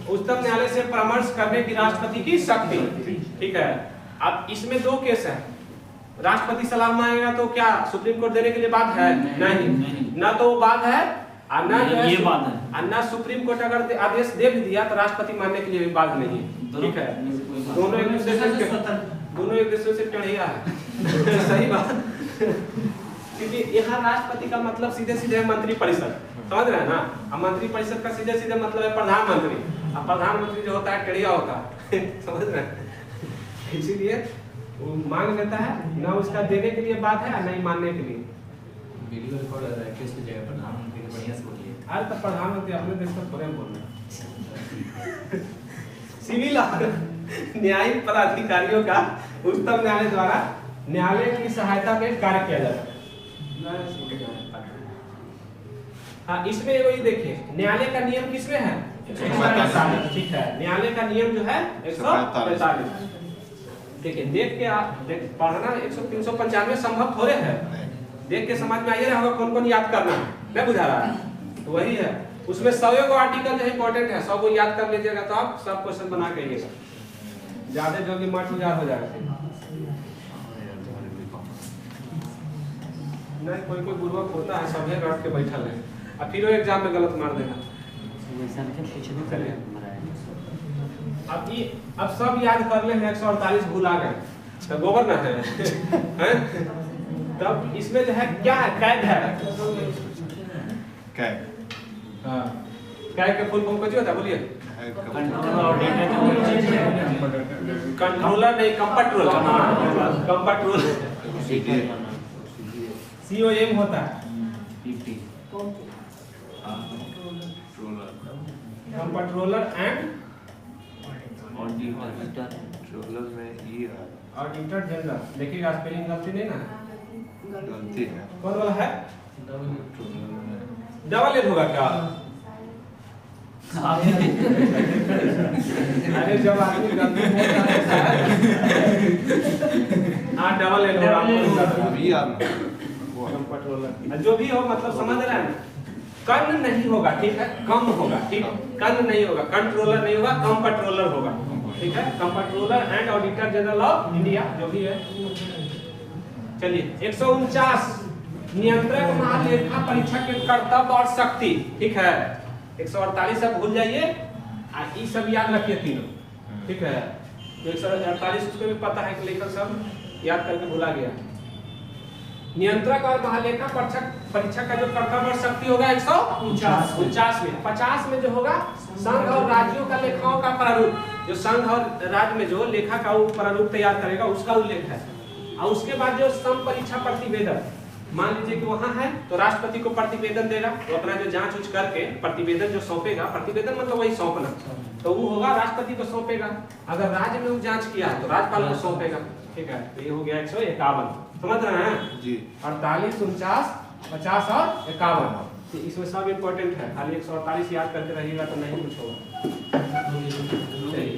उच्चतम न्यायालय से परामर्श करने की राष्ट्रपति की शक्ति, ठीक है। अब इसमें दो केस है, राष्ट्रपति सलाह मांगेगा तो क्या सुप्रीम कोर्ट देने के लिए बात है? नहीं, ना तो वो बात है और ना ये बात है, ना सुप्रीम कोर्ट अगर आदेश दे भी दिया तो राष्ट्रपति मानने के लिए भी बात नहीं है, ठीक है। दोनों एक दूसरे से टेढ़िया है सही बात, क्योंकि यहाँ राष्ट्रपति का मतलब सीधे सीधे मंत्री परिषद, समझ रहे हैं ना, और मंत्री परिषद का सीधे सीधे मतलब है प्रधानमंत्री, और प्रधानमंत्री जो होता है टेढ़िया होता है समझ रहे हैं, इसीलिए वो मांग लेता है, ना उसका देने के लिए बात है नहीं मानने के लिए। वीडियो रिकॉर्ड हो रहा है, किसकी जगह प्रधानमंत्री ने बढ़िया से बोलिए। अरे तो प्रधानमंत्री अपने देश का थोड़े बोल रहे हैं। सिविल और न्यायिक पदाधिकारियों का उच्चतम न्यायालय द्वारा न्यायालय की सहायता में कार्य किया जाता है। हाँ, इसमें वही देखिए न्यायालय का नियम किसमें है? 145, ठीक है, न्यायालय का नियम जो है 145। देखिए देख के पढ़ना 395 संभव थोड़े है, देख के समझ में आइए होगा कौन कौन याद करना है, मैं बुझा रहा है तो वही है। उसमें 100 को आर्टिकल जो इंपॉर्टेंट है, 100 को याद कर लीजिएगा तो आप सब क्वेश्चन बना के आइएगा, ज्यादा जल्दी मट गुजार हो जाएगा। नहीं कोई कोई बुर्बक होता है, सभी रट के बैठा है और फिर वो एग्जाम में गलत मार देगा। अब सब याद कर ले, 148 भूल आ गए तो गोबर ना है, हैं? तब इसमें जो है क्या है? कैद है, कैद, हाँ, कैद के फुल फॉर्म कुछ होता है बोलिए? कंट्रोलर नहीं, कंपट्रोलर, कंपट्रोलर, COM होता है, कंपट्रोलर एंड ऑडिटर में ही है, ऑडिटर जनरल। देखिएगा स्पेलिंग गलती नहीं ना, गलती है, कौन वाला है? डबल एल होगा क्या? अरे जब आदमी गलती बोलता है हाँ डबल एल अभी यार वो कंट्रोलर जो भी हो, मतलब समझ रहे हैं, कर्ण नहीं होगा, ठीक है, कम होगा, ठीक, कर्ण नहीं होगा, कंट्रोलर नहीं होगा, कंपट्रोलर होगा, ठीक है, comptroller and auditor general of India जो भी है। चलिए 149 नियंत्रक महालेखा परीक्षक के कर्तव्य और शक्ति, ठीक है। 148 अब भूल जाइए, ये सब याद रखिए तीनों, ठीक है। 148 उसको भी पता है कि लेखन सब याद करके भुला गया। नियंत्रक और महालेखा परीक्षक का जो कर्तव्य और शक्ति होगा 149 में। 50 में जो होगा संघ और राज्यों का लेखाओं का प्रारूप, जो संघ और राज्य में जो लेखा का प्रारूप तैयार करेगा उसका उल्लेख है। और उसके बाद जो सम परीक्षा प्रतिवेदन, मान लीजिए कि वहां है तो राष्ट्रपति को प्रतिवेदन देगा, वो अपना जो जांच उच करके प्रतिवेदन जो सौंपेगा, प्रतिवेदन मतलब वही सौंपना, तो वो होगा राष्ट्रपति को सौंपेगा। अगर राज्य में वो जांच किया है तो राज्यपाल को सौंपेगा, ठीक है। तो ये हो गया 151, समझ रहे हैं जी। 48, 49, 50 और 51, तो इसमें सब इम्पोर्टेंट है, खाली 148 याद करके रहिएगा तो नहीं कुछ होगा। चलिए